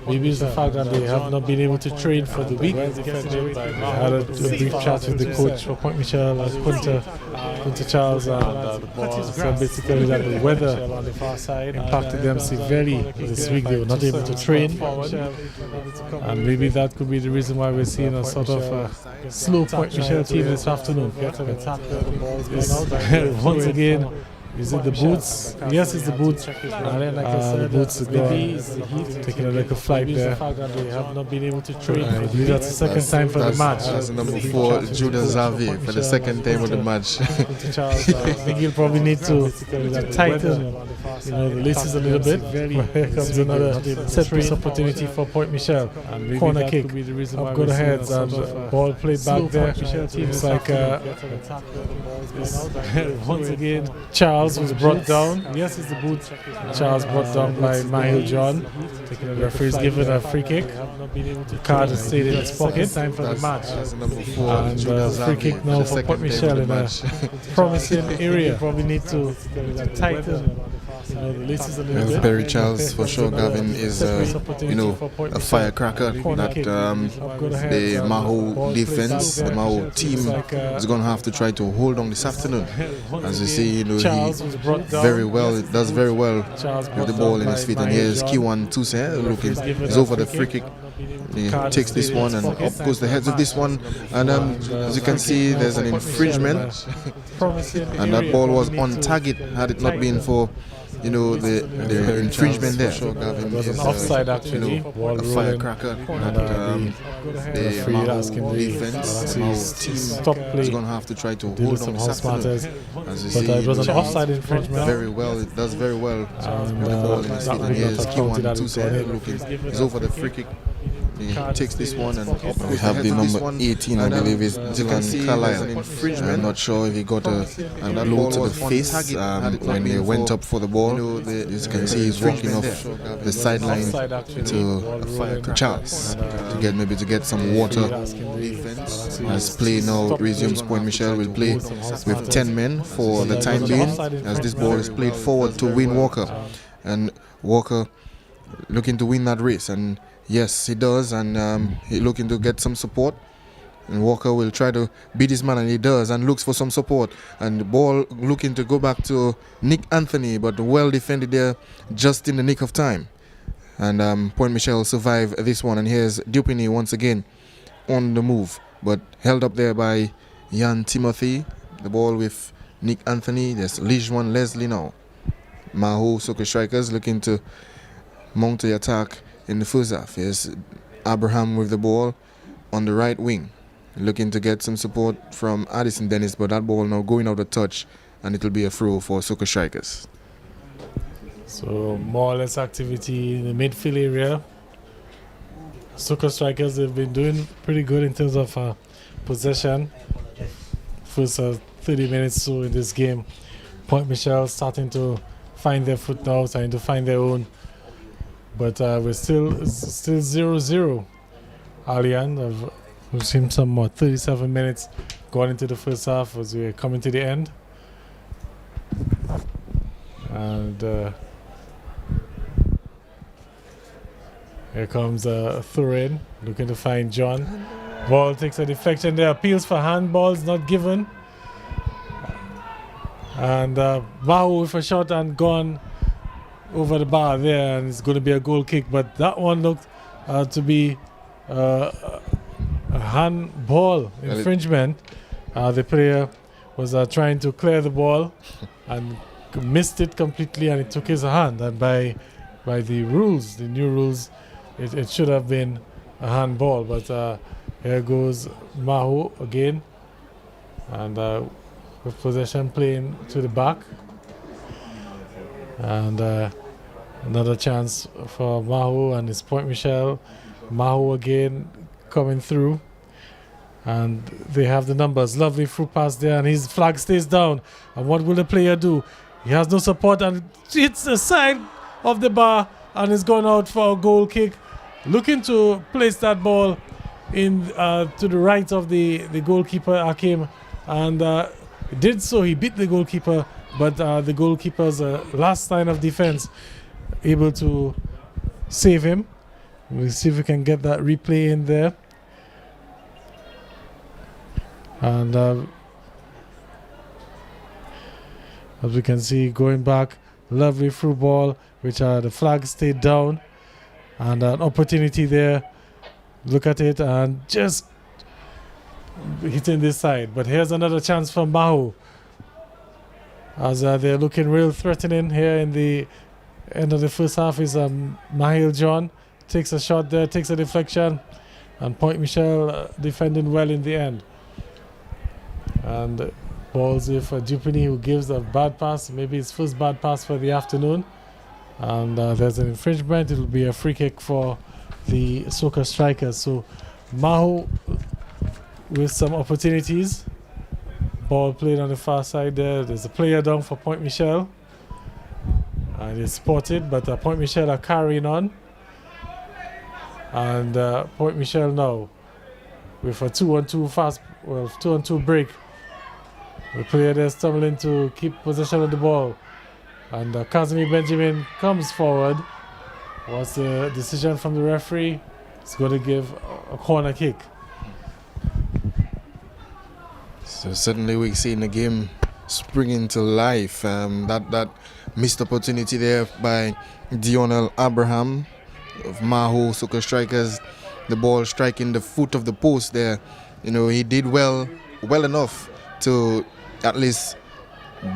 maybe it's the fact that they have not been able to train for the week. I had a brief chat with the coach for Point Michel, Kunta Charles, and so basically that the weather impacted them severely this week. They were not able to train, and maybe that could be the reason why we're seeing a sort of slow Point Michel team this afternoon. Once again, is it the boots? Yes, it's the boots. The boots go taking a little flight there. They have not been able to train. I believe that's the second time for the match. That's number 4, Judas Xavier, for the second time of the match. I think he'll probably need to tighten the laces a little bit. Here comes another set piece opportunity for Point Michel. Corner kick. Up go the heads, and ball played back there. It's like once again Charles was brought down. Yes, it's the boot. Charles brought down by Michael John. The referee's given a free kick. The card has stayed in its pocket. Time for the match. And free kick now for Point Michel in a promising area. Probably need to tighten the laces a little bit. Barry Charles, for sure, Gavin, is a firecracker that the Mahaut defense, the Mahaut team is going to have to try to hold on this afternoon. As you see, he does very well with the ball in his feet. And here's Kiwan Tusse looking, he's over the free kick. He takes this one, and up goes the heads of this one, and as you can see, there's an infringement, and that ball was on target had it not been for the infringement there. It was an offside actually. A firecracker. And the Mahaut defense, the Mahaut team is going to have to try to hold on this afternoon. As you see, it was an offside infringement. Very well, it does very well with the ball in his feet. And here's Kiwan Tusse looking, he's over the free kick. He takes this one, and we have the number 18, I believe, is Dylan Carlisle. I'm not sure if he got a blow to the face when he went up for the ball. As you can see, he's walking off the sideline to Charles to get some water. As play now resumes, Point Michel will play with 10 men for the time being, as this ball is played forward to Wayne Walker, and Walker looking to win that race, and yes, he does, and he's looking to get some support. And Walker will try to beat his man, and he does, and looks for some support. And the ball looking to go back to Nick Anthony, but well defended there just in the nick of time. And Point Michel survive this one. And here's Dupini once again on the move, but held up there by Jan Timothy. The ball with Nick Anthony. There's Lijuan Leslie now. Mahaut Soca strikers looking to mount the attack in the first half. Here's Abraham with the ball on the right wing, looking to get some support from Addison Dennis, but that ball now going out of touch, and it'll be a throw for Soca Strikers. So more or less activity in the midfield area. Soca Strikers, they've been doing pretty good in terms of possession. First 30 minutes so in this game. Point Michel starting to find their foot now, trying to find their own. But we're still 0-0. Allian, we've seen some more 37 minutes going into the first half as we're coming to the end. And here comes Thurin looking to find John. Ball takes a deflection there. Appeals for handballs not given. And Mahaut with a shot and gone over the bar there, and it's going to be a goal kick. But that one looked to be a handball infringement. The player was trying to clear the ball and missed it completely, and it took his hand. And by the rules, the new rules, it should have been a handball. But here goes Mahaut again, and with possession playing to the back. And another chance for Mahaut and his Point Michel. Mahaut again coming through. And they have the numbers. Lovely through pass there, and his flag stays down. And what will the player do? He has no support and hits the side of the bar and is gone out for a goal kick. Looking to place that ball in to the right of the goalkeeper, Akim. And did so. He beat the goalkeeper, but the goalkeeper's last line of defense able to save him. We'll see if we can get that replay in there. And as we can see, going back, lovely through ball, which the flag stayed down, and an opportunity there. Look at it, and just hitting this side. But here's another chance for Mahaut, as they're looking real threatening here in the end of the first half. Is Mahil John takes a shot there, takes a deflection, and Point Michel defending well in the end. And balls with Dupini, who gives a bad pass, maybe his first bad pass for the afternoon. And there's an infringement. It'll be a free kick for the Soca Strikers. So Mahaut with some opportunities. Ball played on the far side there. There's a player down for Point Michel. And it's spotted, but Point Michel are carrying on. And Point Michel now with a 2-on-2 fast, 2-on-2 break. The player there stumbling to keep possession of the ball. And Casimir Benjamin comes forward. What's the decision from the referee? It's going to give a corner kick. So certainly we've seen the game springing to life. That missed opportunity there by Dionel Abraham of Mahaut Soca Strikers. The ball striking the foot of the post there. You know, he did well enough to at least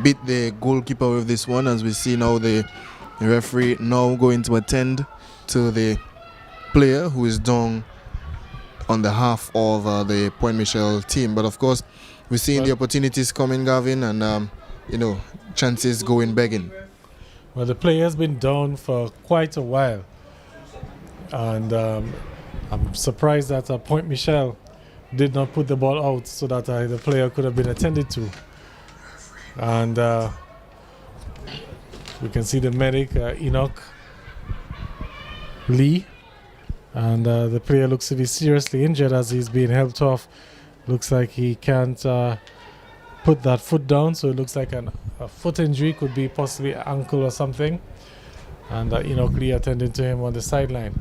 beat the goalkeeper with this one, as we see now the referee now going to attend to the player who is down on the half of the Point Michel team. But of course, we're seeing the opportunities coming, Gavin, and chances going begging. Well, the player has been down for quite a while, and I'm surprised that Point Michel did not put the ball out so that the player could have been attended to. And we can see the medic, Enoch Lee, and the player looks to be seriously injured as he's being helped off. Looks like he can't put that foot down, so it looks like a foot injury, could be possibly ankle or something. And Enoch Lee attending to him on the sideline.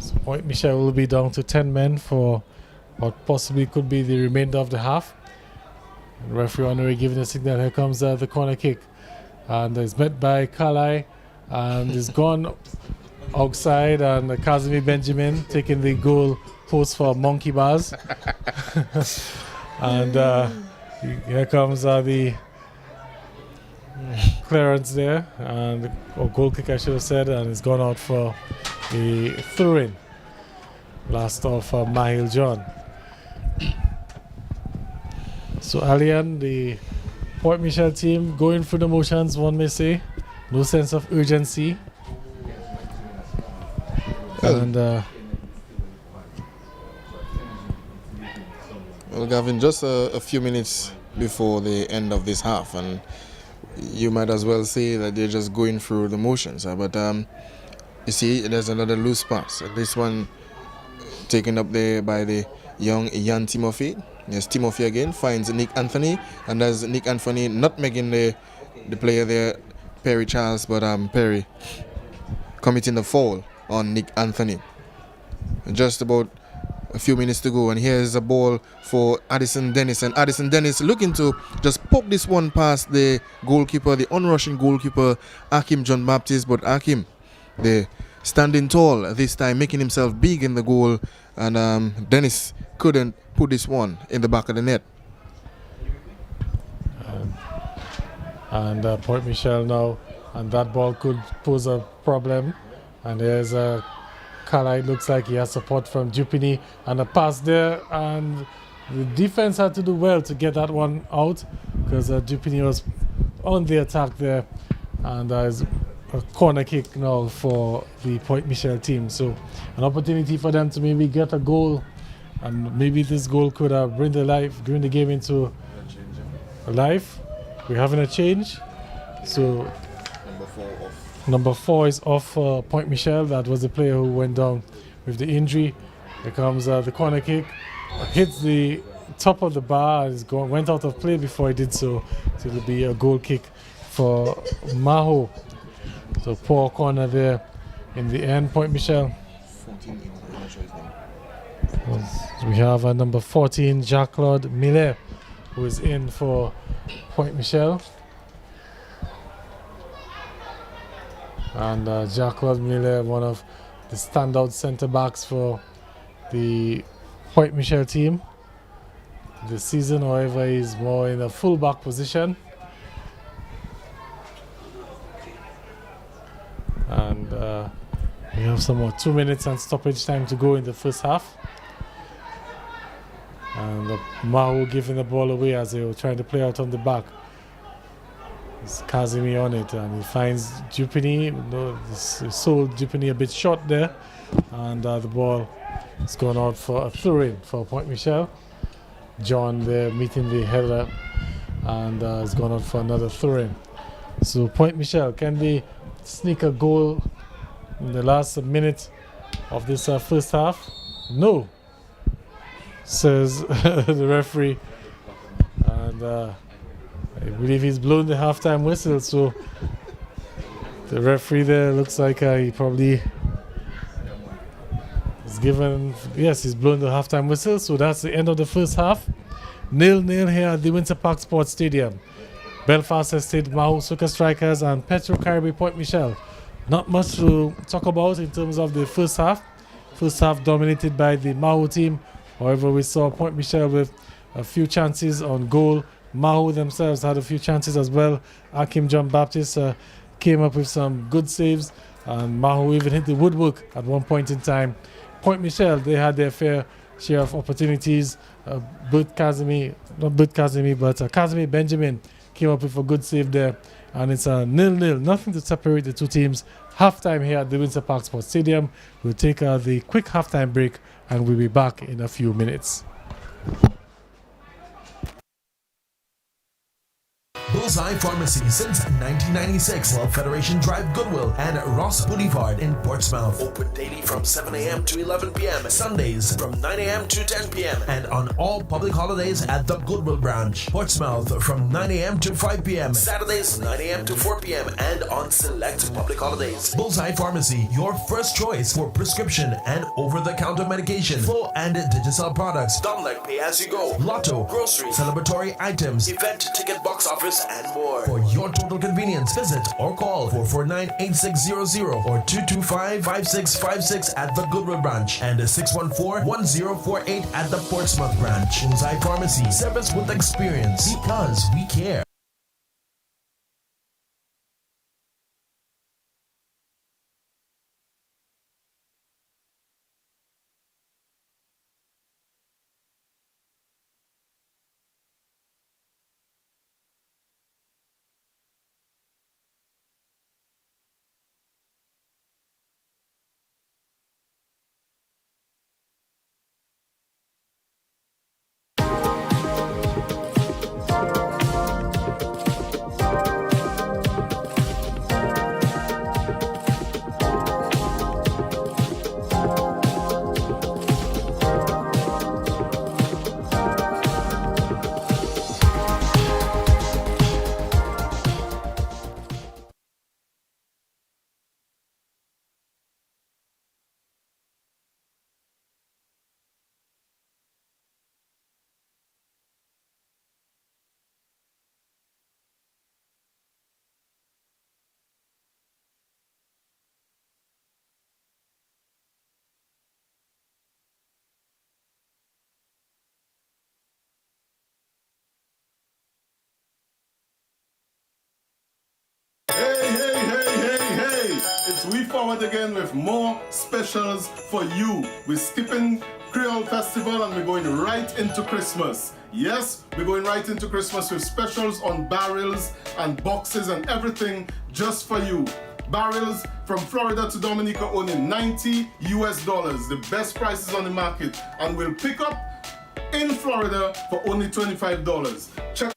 So Point Michel will be down to 10 men for what possibly could be the remainder of the half. And referee Honorary giving a signal. Here comes the corner kick, and it's met by Kalai, and is gone outside, and Casimir Benjamin taking the goal post for monkey bars. And here comes the clearance there, and goal kick I should have said, and it's gone out for the throw-in. Last off Mahil John. So Allian, the Port Michel team, going through the motions, one may say. No sense of urgency. And well, Gavin, just a few minutes before the end of this half, and you might as well say that they're just going through the motions. But you see, there's another loose pass. This one taken up there by the young Jan Timothy. Yes, Timothy again finds Nick Anthony, and there's Nick Anthony not making the player there, Perry Charles, but Perry committing the foul on Nick Anthony. Just about a few minutes to go, and here's a ball for Addison Dennis, and Addison Dennis looking to just poke this one past the goalkeeper, the unrushing goalkeeper Akim John Baptist, but Akim, the standing tall this time, making himself big in the goal, and Dennis couldn't put this one in the back of the net. And Port Michel now, and that ball could pose a problem. And there's a Kala, it looks like he has support from Dupini, and a pass there, and the defense had to do well to get that one out, because Dupini was on the attack there, and there's a corner kick now for the Port Michel team. So an opportunity for them to maybe get a goal, and maybe this goal could bring the game into life. We're having a change. So number 4 is off for Port Michel. That was the player who went down with the injury. Here comes the corner kick. Hits the top of the bar. Went out of play before he did so. So it'll be a goal kick for Mahaut. So poor corner there in the end. Port Michel. We have number 14, Jacques-Claude Millet, who is in for Port Michel. And Jacques-Claude Millet, one of the standout centre backs for the Port Michel team this season. However, he's more in a full back position. And we have some more 2 minutes and stoppage time to go in the first half. And Mahaut giving the ball away as they were trying to play out on the back. It's Kazimi on it, and he finds Dupini. Sold Dupini a bit short there, and the ball is going out for a throw-in for Port Michel. John there meeting the header, and it's gone out for another throw-in. So Port Michel, can they sneak a goal in the last minute of this first half? No, says the referee, and I believe he's blown the halftime whistle. So the referee there looks like he probably is given. Yes, he's blown the halftime whistle. So that's the end of the first half. 0-0 here at the Winter Park Sports Stadium. Belfast Estate Mahaut Soca Strikers and Petro Caribbean Port Michel. Not much to talk about in terms of the first half. First half dominated by the Mahaut team. However, we saw Port Michel with a few chances on goal. Mahaut themselves had a few chances as well. Akim John Baptist came up with some good saves, and Mahaut even hit the woodwork at one point in time. Port Michel, they had their fair share of opportunities. Kazimi Benjamin came up with a good save there, and it's a 0-0. Nothing to separate the two teams. Halftime here at the Windsor Park Sports Stadium. We'll take the quick halftime break, and we'll be back in a few minutes. Bullseye Pharmacy since 1996. Club Federation Drive, Goodwill, and Ross Boulevard in Portsmouth. Open daily from 7 a.m. to 11 p.m. Sundays from 9 a.m. to 10 p.m. and on all public holidays at the Goodwill branch. Portsmouth from 9 a.m. to 5 p.m. Saturdays 9 a.m. to 4 p.m. and on select public holidays. Bullseye Pharmacy, your first choice for prescription and over-the-counter medication, flow and digital products, Dunlec Pay As You Go, Lotto, grocery, celebratory items, event ticket box office, and more. For your total convenience, visit or call 449-8600 or 225-5656 at the Goodwill branch and 614-1048 at the Portsmouth branch. Bullseye Pharmacy, service with experience, because we care. forward again with more specials for you. We're skipping Creole Festival and we're going right into Christmas. Yes, we're going right into Christmas with specials on barrels and boxes and everything just for you. Barrels from Florida to Dominica only $90 US, the best prices on the market, and we'll pick up in Florida for only $25. Check.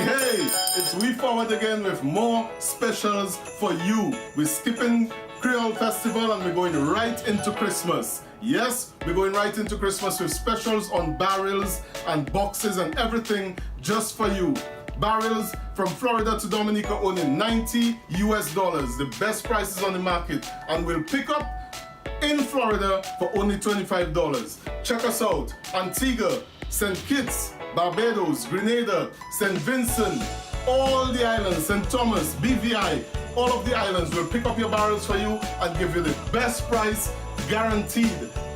Hey, it's We Forward again with more specials for you. We're skipping Creole Festival and we're going right into Christmas. Yes, we're going right into Christmas with specials on barrels and boxes and everything just for you. Barrels from Florida to Dominica only $90 US, the best prices on the market, and we'll pick up in Florida for only $25. Check us out. Antigua, St. Kitts, Barbados, Grenada, St. Vincent, all the islands, St. Thomas, BVI, all of the islands will pick up your barrels for you and give you the best price guaranteed.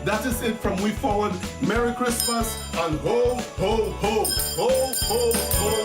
That is it from We Forward. Merry Christmas and ho, ho, ho, ho, ho, ho.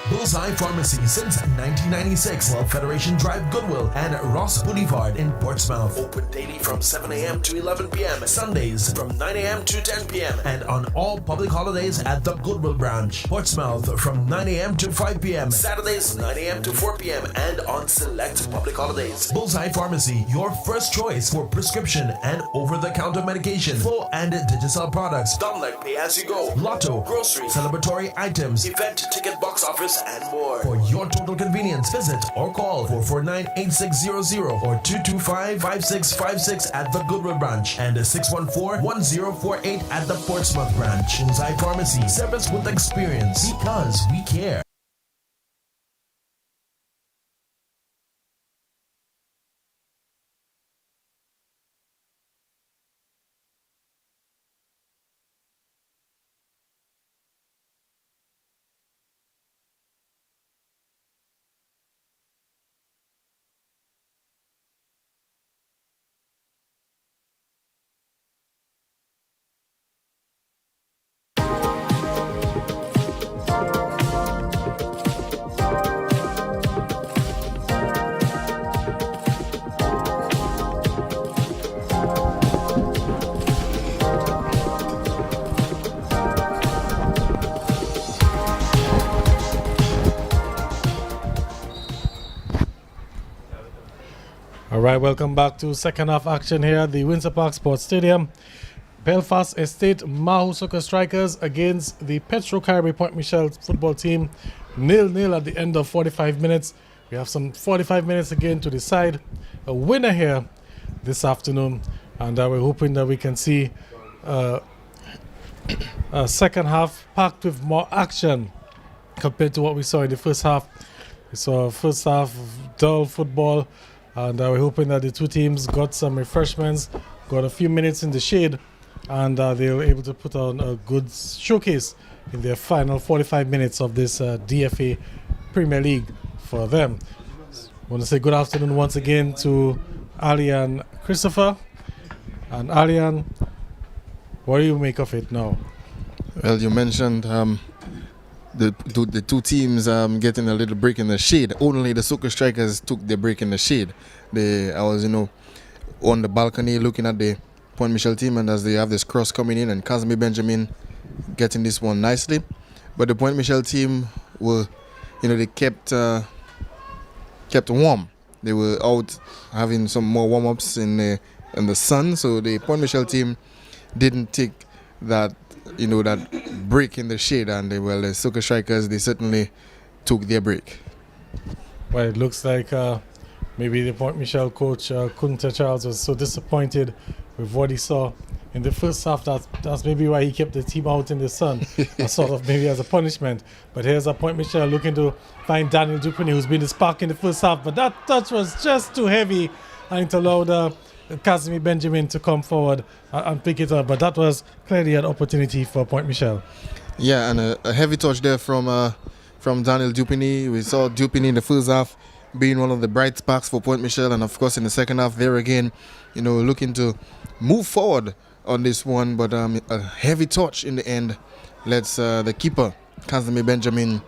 Bullseye Pharmacy since 1996. Club Federation Drive, Goodwill, and Ross Boulevard in Portsmouth. Open daily from 7 a.m. to 11 p.m. Sundays from 9 a.m. to 10 p.m. and on all public holidays at the Goodwill branch. Portsmouth from 9 a.m. to 5 p.m. Saturdays 9 a.m. to 4 p.m. and on select public holidays. Bullseye Pharmacy, your first choice for prescription and over-the-counter medication, flow and digital products, Dunlec Pay As You Go, Lotto, grocery, celebratory items, event ticket, box office, and more. For your total convenience, visit or call 449-8600 or 225-5656 at the Goodwill branch and 614-1048 at the Portsmouth branch. Bullseye Pharmacy, service with experience because we care. All right, welcome back to second half action here at the Windsor Park Sports Stadium. Belfast Estate Mahaut Soca Strikers against the Petro Caribbean Point Michel football team. 0-0 at the end of 45 minutes. We have some 45 minutes again to decide a winner here this afternoon. And we're hoping that we can see a second half packed with more action compared to what we saw in the first half. We saw first half dull football. And we're hoping that the two teams got some refreshments, got a few minutes in the shade, and they were able to put on a good showcase in their final 45 minutes of this DFA Premier League for them. I want to say good afternoon once again to Ali and Christopher. And Alian, what do you make of it now? Well, you mentioned the two teams getting a little break in the shade. Only the Soca Strikers took their break in the shade. I was, on the balcony looking at the Point Michel team, and as they have this cross coming in, and Casimir Benjamin getting this one nicely. But the Point Michel team were, they kept warm. They were out having some more warm-ups in the sun, so the Point Michel team didn't take that that break in the shade, and the Soca Strikers, they certainly took their break. Well, it looks like maybe the Point Michel coach, Kunta Charles, was so disappointed with what he saw in the first half. That's maybe why he kept the team out in the sun, sort of maybe as a punishment. But here's a Point Michel looking to find Daniel Dupini, who's been the spark in the first half, but that touch was just too heavy, and it allowed Casimir Benjamin to come forward and pick it up. But that was clearly an opportunity for Point Michel. Yeah, and a heavy touch there from Daniel Dupini. We saw Dupini in the first half being one of the bright sparks for Point Michel, and of course in the second half there again, looking to move forward on this one. But a heavy touch in the end lets the keeper Casimir Benjamin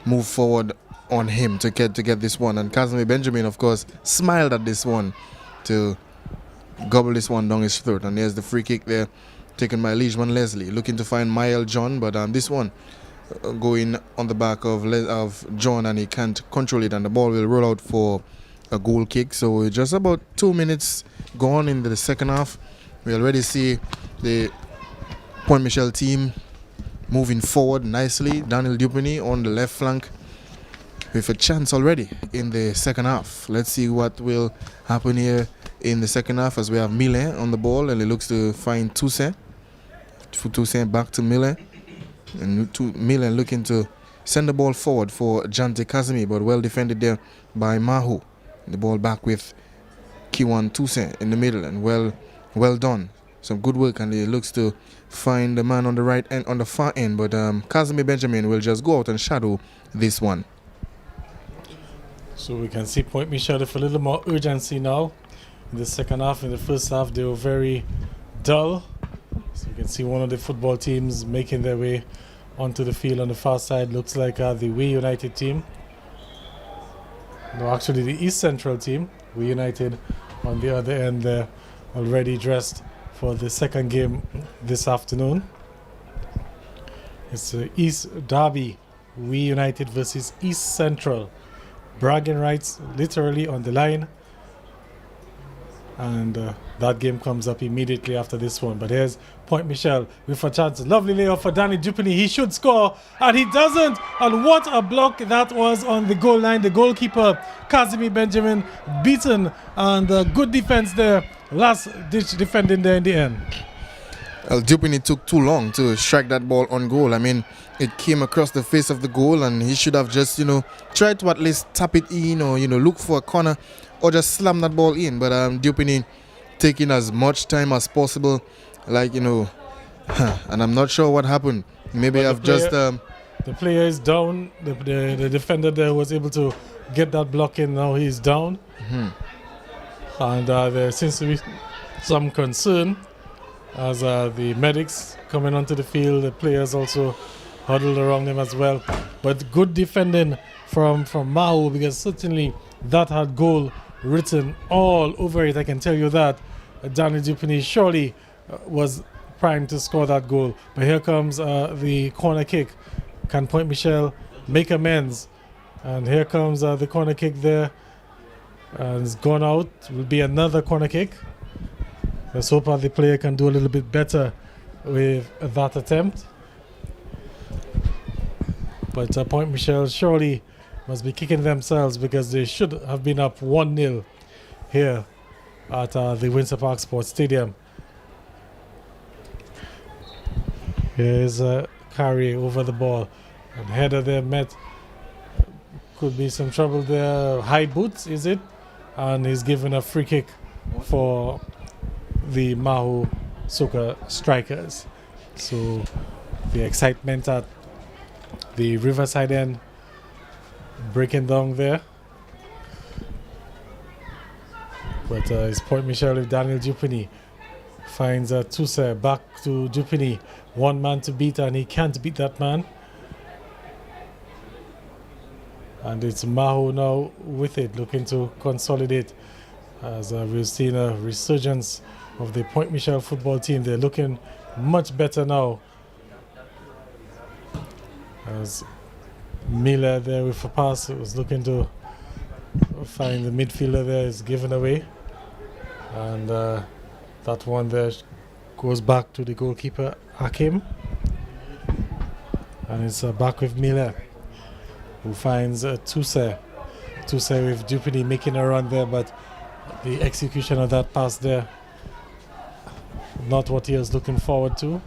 move forward on him to get this one. And Casimir Benjamin, of course, smiled at this one to gobble this one down his throat. And there's the free kick there taken by Leishman Leslie, looking to find Mael John, but this one going on the back of John, and he can't control it, and the ball will roll out for a goal kick. So just about 2 minutes gone into the second half. We already see the Point Michel team moving forward nicely. Daniel Dupini on the left flank with a chance already in the second half. Let's see what will happen here in the second half, as we have Milan on the ball, and he looks to find Toussaint. Toussaint back to Milan, and Milan looking to send the ball forward for Jante Casimir, but well defended there by Mahaut. The ball back with Kiwan Toussaint in the middle, and well done. Some good work, and he looks to find the man on the right end, on the far end, but Casimir Benjamin will just go out and shadow this one. So we can see Point Michel with a little more urgency now in the second half. In the first half they were very dull. So you can see one of the football teams making their way onto the field on the far side. Looks like the We United team. No, actually the East Central team. We United on the other end there, already dressed for the second game this afternoon. It's the East Derby. We United versus East Central. Bragging rights literally on the line. And that game comes up immediately after this one. But here's Point Michel with a chance. Lovely layoff for Danny Dupini. He should score, and he doesn't. And what a block that was on the goal line. The goalkeeper, Kazimi Benjamin, beaten. And good defense there. Last ditch defending there in the end. Well, Dupini took too long to strike that ball on goal. I mean, it came across the face of the goal, and he should have just, tried to at least tap it in, or, look for a corner, or just slam that ball in. But Dupini taking as much time as possible, and I'm not sure what happened. Maybe I've just... The player is down. The defender there was able to get that block in. Now he's down. Mm-hmm. And there seems to be some concern as the medics coming onto the field. The players also huddled around him as well. But good defending from Mahaut, because certainly that had goal written all over it. I can tell you that. Danny Dupini surely was primed to score that goal. But here comes the corner kick. Can Point Michel make amends? And here comes the corner kick there. And it's gone out. Will be another corner kick. Let's hope the player can do a little bit better with that attempt. But Point Michel surely must be kicking themselves, because they should have been up 1-0 here at the Windsor Park Sports Stadium. Here's a carry over the ball. And header there met. Could be some trouble there. High boots, is it? And he's given a free kick for the Mahaut Soca strikers. So the excitement at the Riverside end breaking down there. But it's Point Michel with Daniel Dupini. Finds Tuse back to Dupini. One man to beat, and he can't beat that man. And it's Mahaut now with it, looking to consolidate. As we've seen a resurgence of the Point Michel football team. They're looking much better now. As Miller there with a pass, was looking to find the midfielder there, is given away. And that one there goes back to the goalkeeper, Hakim. And it's back with Miller, who finds Tuse. Tuse with Dupini making a run there, but the execution of that pass there, not what he was looking forward to.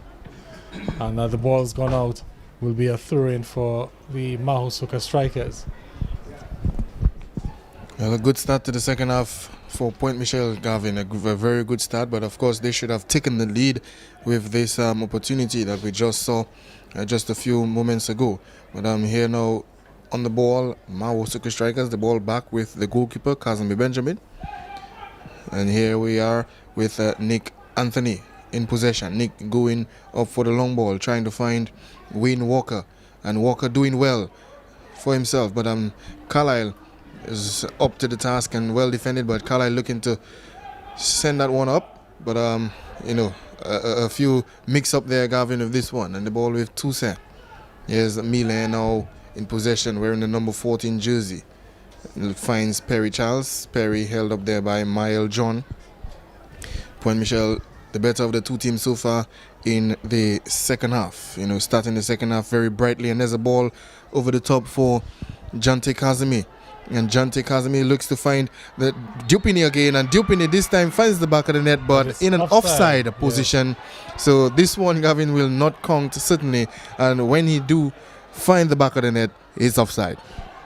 And the ball's gone out. Will be a throw-in for the Mahaut Soca strikers. Well, a good start to the second half for Point Michel, Gavin. A very good start, but of course they should have taken the lead with this opportunity that we just saw just a few moments ago. But I'm here now on the ball. Mahaut Soca strikers, the ball back with the goalkeeper, Kazimi Benjamin. And here we are with Nick Anthony in possession. Nick going up for the long ball, trying to find Wayne Walker, and Walker doing well for himself. But Carlisle is up to the task and well defended. But Carlisle looking to send that one up. But a few mix up there, Gavin, of this one, and the ball with Tuse. Here's Milan now in possession, wearing the number 14 jersey. It finds Perry Charles. Perry held up there by Michael John. Point Michel, the better of the two teams so far in the second half. Starting the second half very brightly, and there's a ball over the top for Jante Kazimi. And Jante Kazimi looks to find the Dupini again, and Dupini this time finds the back of the net, but in an offside position. Yeah. So this one, Gavin, will not count certainly, and when he do find the back of the net, it's offside.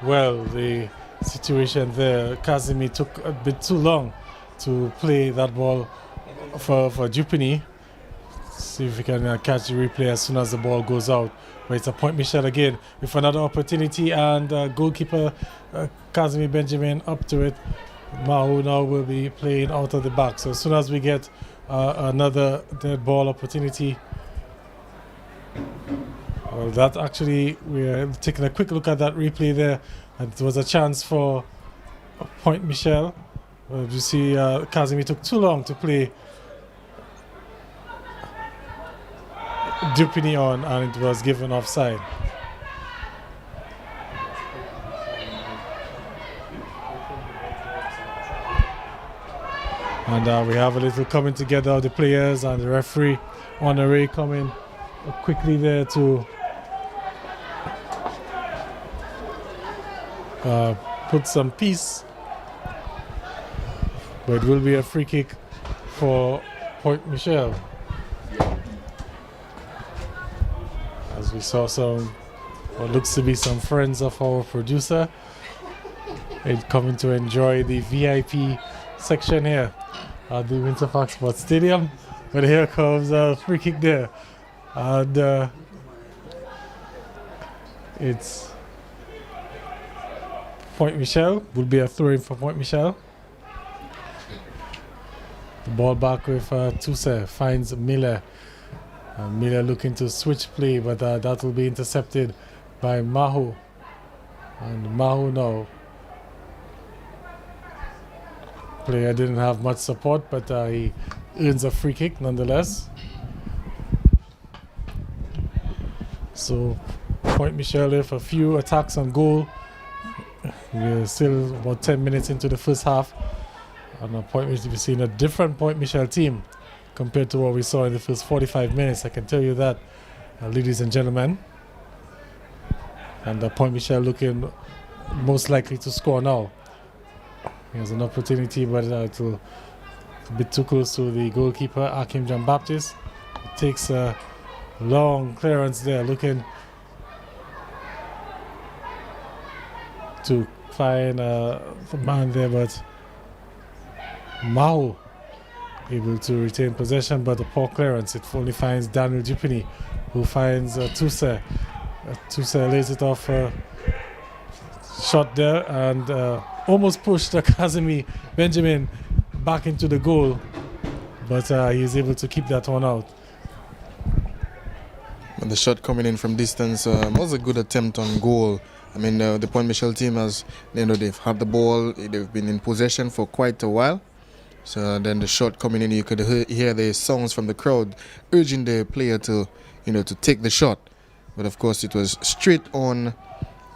Well, the situation there, Kazimi took a bit too long to play that ball for Dupini. See if we can catch the replay as soon as the ball goes out. But it's a Point Michel again with another opportunity, and goalkeeper Kazimi Benjamin up to it. Mahaut now will be playing out of the back. So as soon as we get another dead ball opportunity, Well, that actually, we're taking a quick look at that replay there, and it was a chance for Point Michel. Well, you see, Kazimi took too long to play Dupini on, and it was given offside. And we have a little coming together of the players and the referee Honore coming quickly there to put some peace. But it will be a free kick for Point Michel. As we saw some, what looks to be some friends of our producer, coming to enjoy the VIP section here at the Winter Park Sports Stadium. But here comes a free kick there. And it's Point Michel. Will be a throw in for Point Michel. The ball back with Tuse, finds Miller. Miller looking to switch play, but that will be intercepted by Mahaut. And Mahaut now. Player didn't have much support, but he earns a free kick nonetheless. So Point Michel with a few attacks on goal. We're still about 10 minutes into the first half. And a Point Michel, we've seen a different Point Michel team compared to what we saw in the first 45 minutes. I can tell you that, ladies and gentlemen. And Point Michel looking most likely to score now. He has an opportunity, but it's a bit too close to the goalkeeper, Akim John Baptist. It takes a long clearance there, looking to find the man there, but Mahaut able to retain possession, but a poor clearance. It only finds Daniel Dupini, who finds Tuse. Tuse lays it off, shot there, and almost pushed Kazimi Benjamin back into the goal, but he's able to keep that one out. And the shot coming in from distance was a good attempt on goal. I mean, the Point Michel team has, they've had the ball, they've been in possession for quite a while. So then the shot coming in, you could hear the songs from the crowd urging the player to, to take the shot. But of course, it was straight on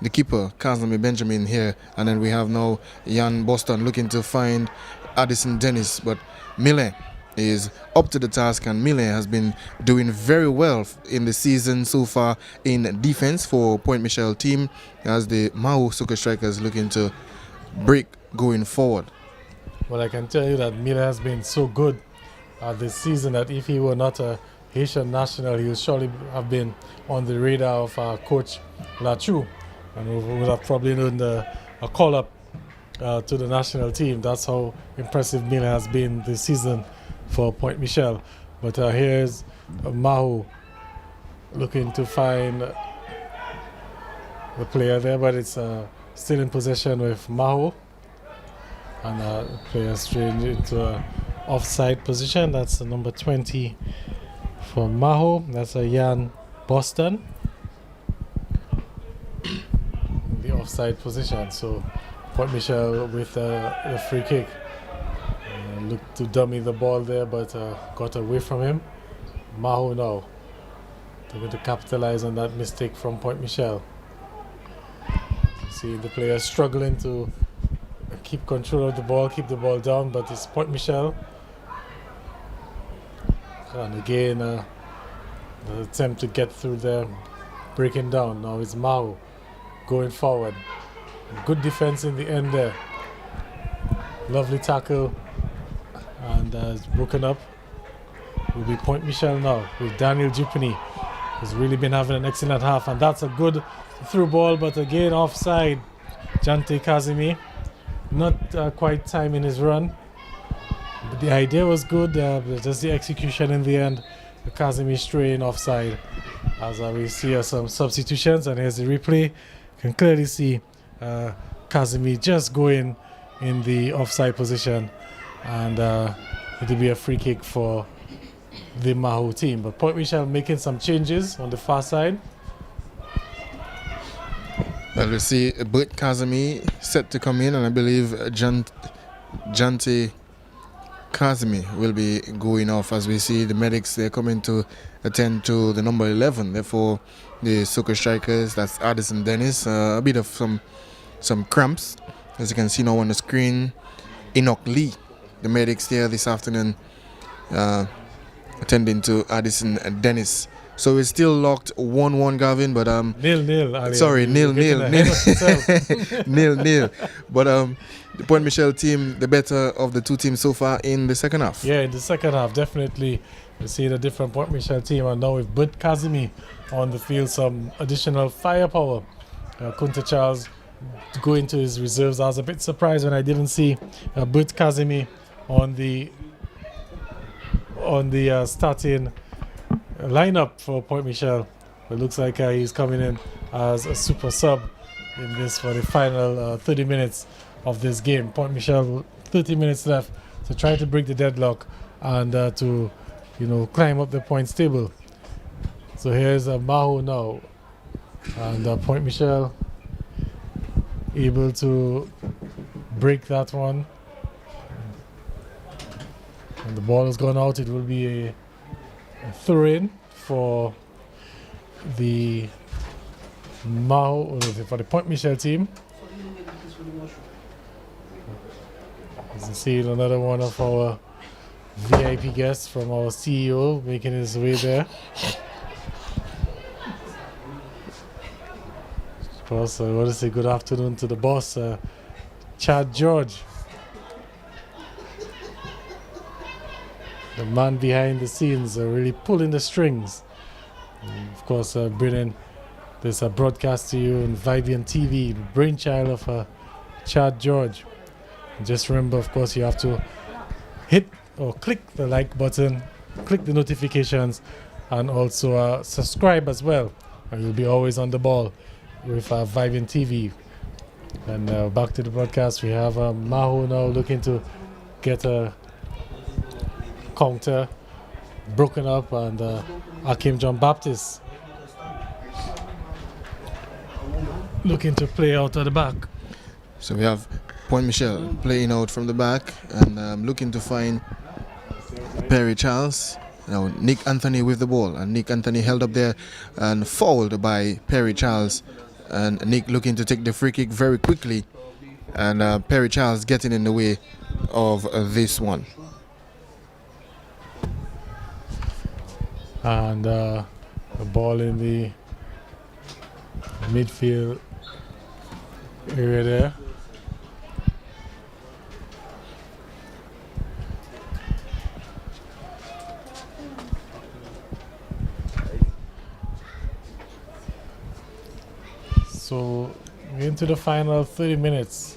the keeper, Kazimi Benjamin here. And then we have now Jan Boston looking to find Addison Dennis. But Miller is up to the task, and Miller has been doing very well in the season so far in defense for Point Michel team, as the Mahaut Soca Strikers looking to break going forward. Well, I can tell you that Miller has been so good this season that if he were not a Haitian national, he would surely have been on the radar of Coach Lachu, and would have probably earned a call-up to the national team. That's how impressive Miller has been this season for Point Michel. But here's Mahaut looking to find the player there, but it's still in possession with Mahaut. And the player straight into an offside position. That's the number 20 for Mahaut. That's a Jan Boston. In the offside position. So Point Michel with the free kick. Looked to dummy the ball there, but got away from him. Mahaut now. They're going to capitalize on that mistake from Point Michel. You see the player struggling to keep control of the ball, keep the ball down, but it's Point Michel. And again, the attempt to get through there, breaking down. Now it's Mahaut going forward. Good defense in the end there. Lovely tackle, and it's broken up. Will be Point Michel now with Daniel Dupini, who's really been having an excellent half, and that's a good through ball, but again offside. Jante Kazimi not quite timing his run, but the idea was good, but just the execution in the end. Kazimi straying offside. As we see some substitutions, and here's the replay. You can clearly see Kazimi just going in the offside position, and it'll be a free kick for the Mahaut team. But Point Michel making some changes on the far side. Well, we see Bert Kazemi set to come in, and I believe Jante Kazemi will be going off as we see the medics. They're coming to attend to the number 11. Therefore, the Soca strikers, that's Addison Dennis, a bit of some cramps, as you can see now on the screen. Enoch Lee, the medics there this afternoon, attending to Addison Dennis. So it's still locked 1-1, Gavin, but nil. Sorry, nil. Nil. But the Point Michel team, the better of the two teams so far in the second half. Yeah, in the second half, definitely. We see the different Point Michel team, and now with Bert Kazemi on the field, some additional firepower. Kunta Charles going to his reserves. I was a bit surprised when I didn't see Bert Kazemi on the starting lineup for Point Michel. It looks like he's coming in as a super sub in this for the final 30 minutes of this game. Point Michel, 30 minutes left to try to break the deadlock and to climb up the points table. So here's Mahaut now, and Point Michel able to break that one. And the ball has gone out. It will be a throw-in for the for the Point Michel team. As you see, another one of our VIP guests from our CEO making his way there. Of course, I want to say good afternoon to the boss, Chad George, the man behind the scenes, really pulling the strings. And of course, bringing this broadcast to you on Vivian TV, the brainchild of Chad George. And just remember, of course, you have to hit or click the like button, click the notifications, and also subscribe as well. And you'll be always on the ball with Vivian TV. And back to the broadcast, we have Mahaut now looking to get a counter broken up, and Akim John Baptist looking to play out of the back. So we have Point Michel playing out from the back and looking to find Perry Charles. Now Nick Anthony with the ball, and Nick Anthony held up there and fouled by Perry Charles, and Nick looking to take the free kick very quickly, and Perry Charles getting in the way of this one. And the ball in the midfield area there. So we're into the final 30 minutes.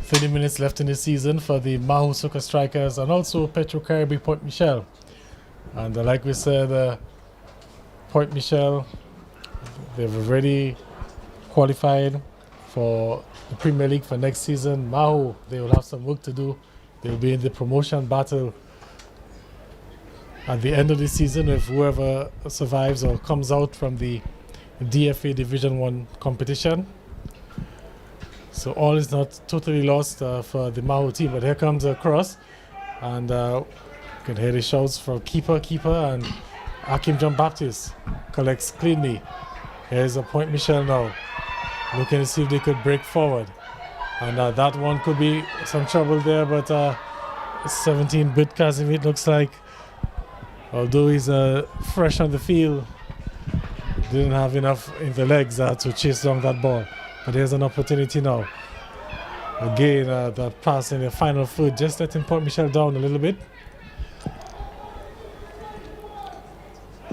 30 minutes left in the season for the Mahaut Soca Strikers and also Petro Caribbean Point Michel. And like we said, Point Michel, they've already qualified for the Premier League for next season. Mahaut, they will have some work to do. They'll be in the promotion battle at the end of the season with whoever survives or comes out from the DFA Division 1 competition. So all is not totally lost for the Mahaut team, but here comes a cross, and you can hear the shouts from keeper, and Akim John Baptist collects cleanly. Here's a Point Michel now, looking to see if they could break forward, and that one could be some trouble there, but 17-bit Casimir looks like, although he's fresh on the field, didn't have enough in the legs to chase down that ball. But there's an opportunity now. Again, the pass in the final third, just letting Point Michel down a little bit.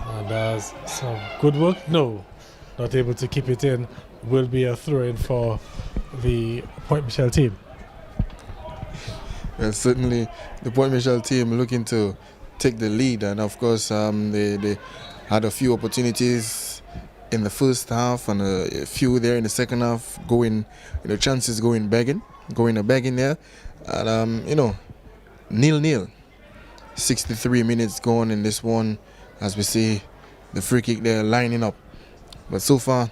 And some good work. No, not able to keep it in. Will be a throw-in for the Point Michel team. Well, certainly the Point Michel team looking to take the lead, and of course they had a few opportunities in the first half and a few there in the second half, chances going begging there, and 0-0. 63 minutes gone in this one, as we see the free kick there lining up. But so far,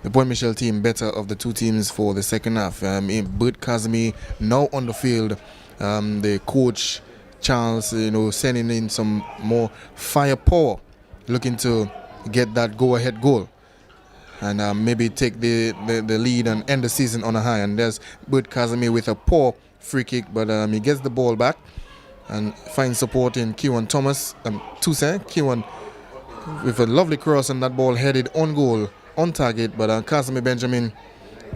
the Point Michel team better of the two teams for the second half. Bert Kazemi now on the field. The coach Charles, sending in some more firepower, looking to get that go-ahead goal and maybe take the lead and end the season on a high. And there's Bert Kazemi with a poor free kick, but he gets the ball back and finds support in Kiwan Thomas. Kiwan with a lovely cross, and that ball headed on goal, on target, but Kazemi Benjamin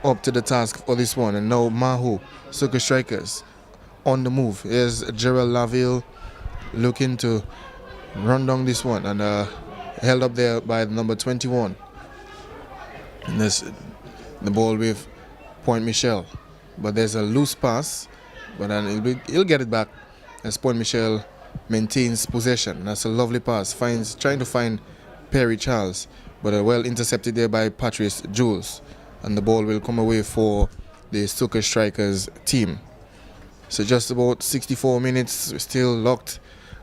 up to the task for this one. And now Mahaut Soca Strikers on the move. Here's Gerald Laville looking to run down this one, and held up there by number 21. And there's the ball with Point Michel, but there's a loose pass, but then he'll get it back as Point Michel maintains possession. That's a lovely pass, trying to find Perry Charles, but well intercepted there by Patrice Jules, and the ball will come away for the Soca Strikers team. So just about 64 minutes, still locked.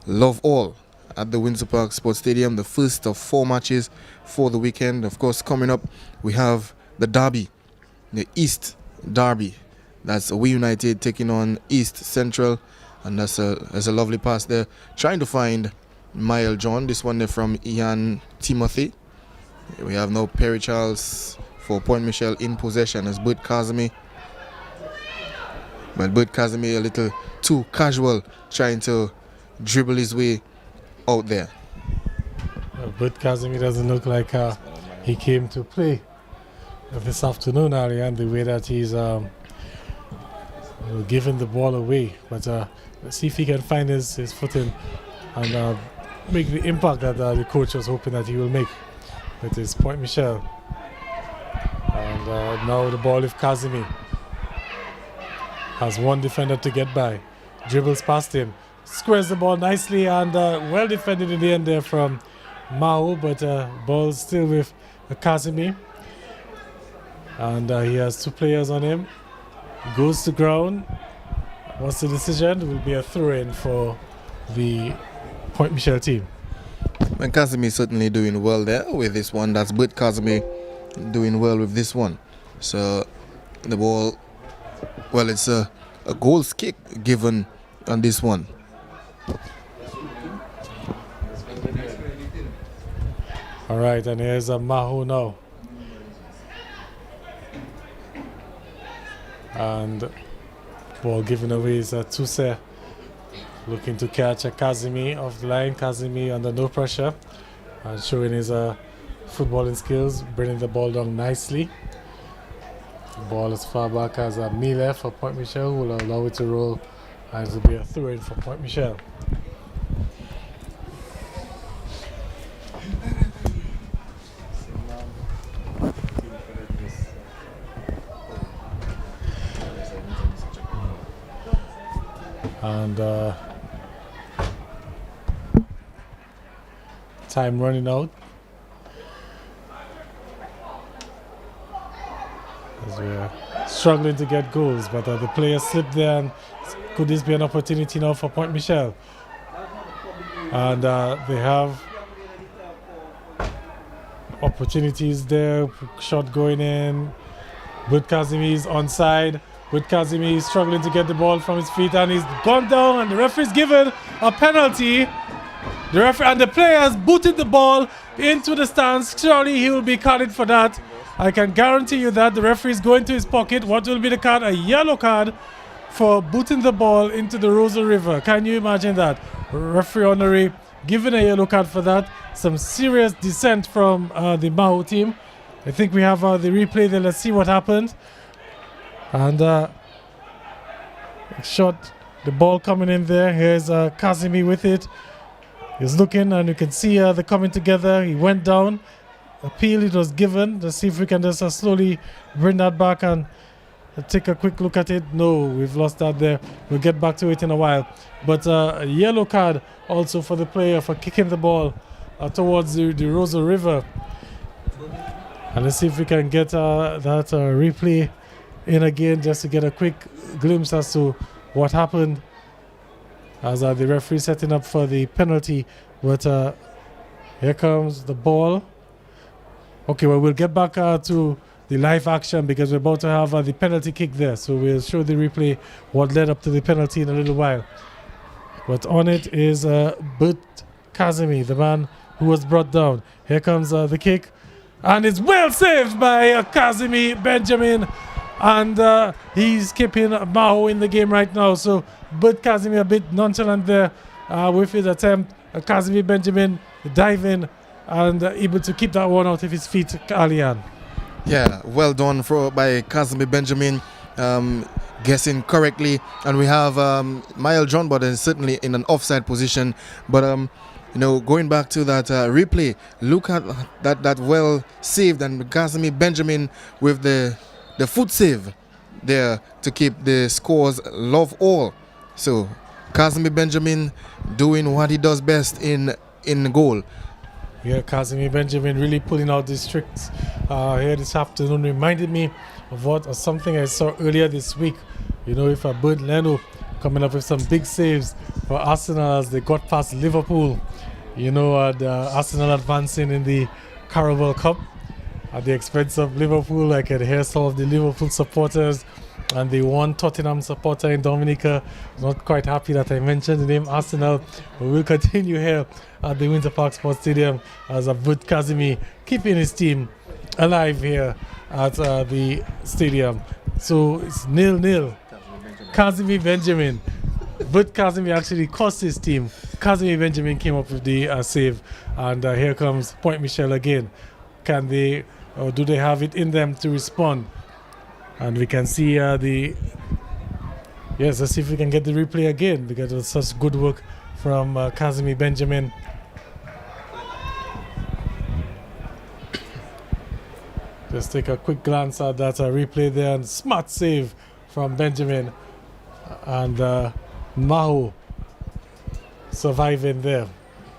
Love all at the Windsor Park Sports Stadium, the first of 4 matches for the weekend. Of course, coming up, we have the derby, the East Derby. That's We United taking on East Central, and that's a lovely pass there. Trying to find Michael John. This one there from Ian Timothy. We have now Perry Charles for Point Michel in possession as Bert Kazemi. But Bert Kazemi a little too casual, trying to dribble his way out there. Bert Kazemi doesn't look like he came to play this afternoon, Ariane, the way that he's giving the ball away. But let's see if he can find his footing and make the impact that the coach was hoping that he will make with his Point Michel. And now the ball with Kazemi. Has one defender to get by. Dribbles past him. Squares the ball nicely, and well defended in the end there from Mahaut, but ball still with Kazemi. And he has 2 players on him. Goes to ground. What's the decision? It will be a throw-in for the Point Michel team. And Kazemi certainly doing well there with this one. That's Bert Kazemi doing well with this one. So the ball, well, it's a goal's kick given on this one. All right, and here's a Mahaut now. And ball given away is a Tuse. Looking to catch a Kazemi off the line. Kazemi under no pressure and showing his footballing skills, bringing the ball down nicely. The ball as far back as a Mille for Point Michel, who will allow it to roll, and it will be a throw-in for Point Michel. And time running out as we're struggling to get goals, but the players slipped there, and could this be an opportunity now for Point Michel? And they have opportunities there. Shot going in. Bert Kazemi is onside. With Kazemi struggling to get the ball from his feet, and he's gone down, and the referee's given a penalty. The referee and the players booted the ball into the stands. Surely he will be carded for that. I can guarantee you that. The referee is going to his pocket. What will be the card? A yellow card for booting the ball into the Rosal River. Can you imagine that? Referee Honoré given a yellow card for that. Some serious dissent from the Mahaut team. I think we have the replay there. Let's see what happened. And shot, the ball coming in there. Here's Kazemi with it. He's looking, and you can see they're coming together. He went down. Appeal, it was given. Let's see if we can just slowly bring that back and take a quick look at it. No, we've lost that there. We'll get back to it in a while. But a yellow card also for the player for kicking the ball towards the Rosal River. And let's see if we can get that replay in again, just to get a quick glimpse as to what happened as the referee setting up for the penalty. But here comes the ball. Okay, well, we'll get back to the live action because we're about to have the penalty kick there. So we'll show the replay what led up to the penalty in a little while. But on it is Bert Kazemi, the man who was brought down. Here comes the kick. And it's well saved by Kazemi Benjamin. And he's keeping Mahaut in the game right now. So Bert Kazemi a bit nonchalant there with his attempt. Kazemi Benjamin diving and able to keep that one out of his feet, Alian. Yeah, well done by Kazemi Benjamin, guessing correctly. And we have Michael John, but certainly in an offside position. But going back to that replay, look at that well saved, and Kazemi Benjamin with the foot save there to keep the scores love all. So Kazemi Benjamin doing what he does best in goal. Yeah, Kazemi Benjamin really pulling out these tricks here this afternoon. Reminded me of something I saw earlier this week. If Bert Leno coming up with some big saves for Arsenal as they got past Liverpool. The Arsenal advancing in the Carabao Cup at the expense of Liverpool. I could hear some of the Liverpool supporters and the one Tottenham supporter in Dominica not quite happy that I mentioned the name Arsenal. But we'll continue here at the Winter Park Sports Stadium as Bert Kazemi keeping his team alive here at the stadium. So it's 0-0. Kazemi Benjamin. Bert Kazemi actually cost his team. Kazemi Benjamin came up with the save. And here comes Point Michel again. Can they, or do they have it in them to respond? And we can see let's see if we can get the replay again because it was such good work from Kazemi Benjamin. Just take a quick glance at that replay there, and smart save from Benjamin. And Mahaut surviving there.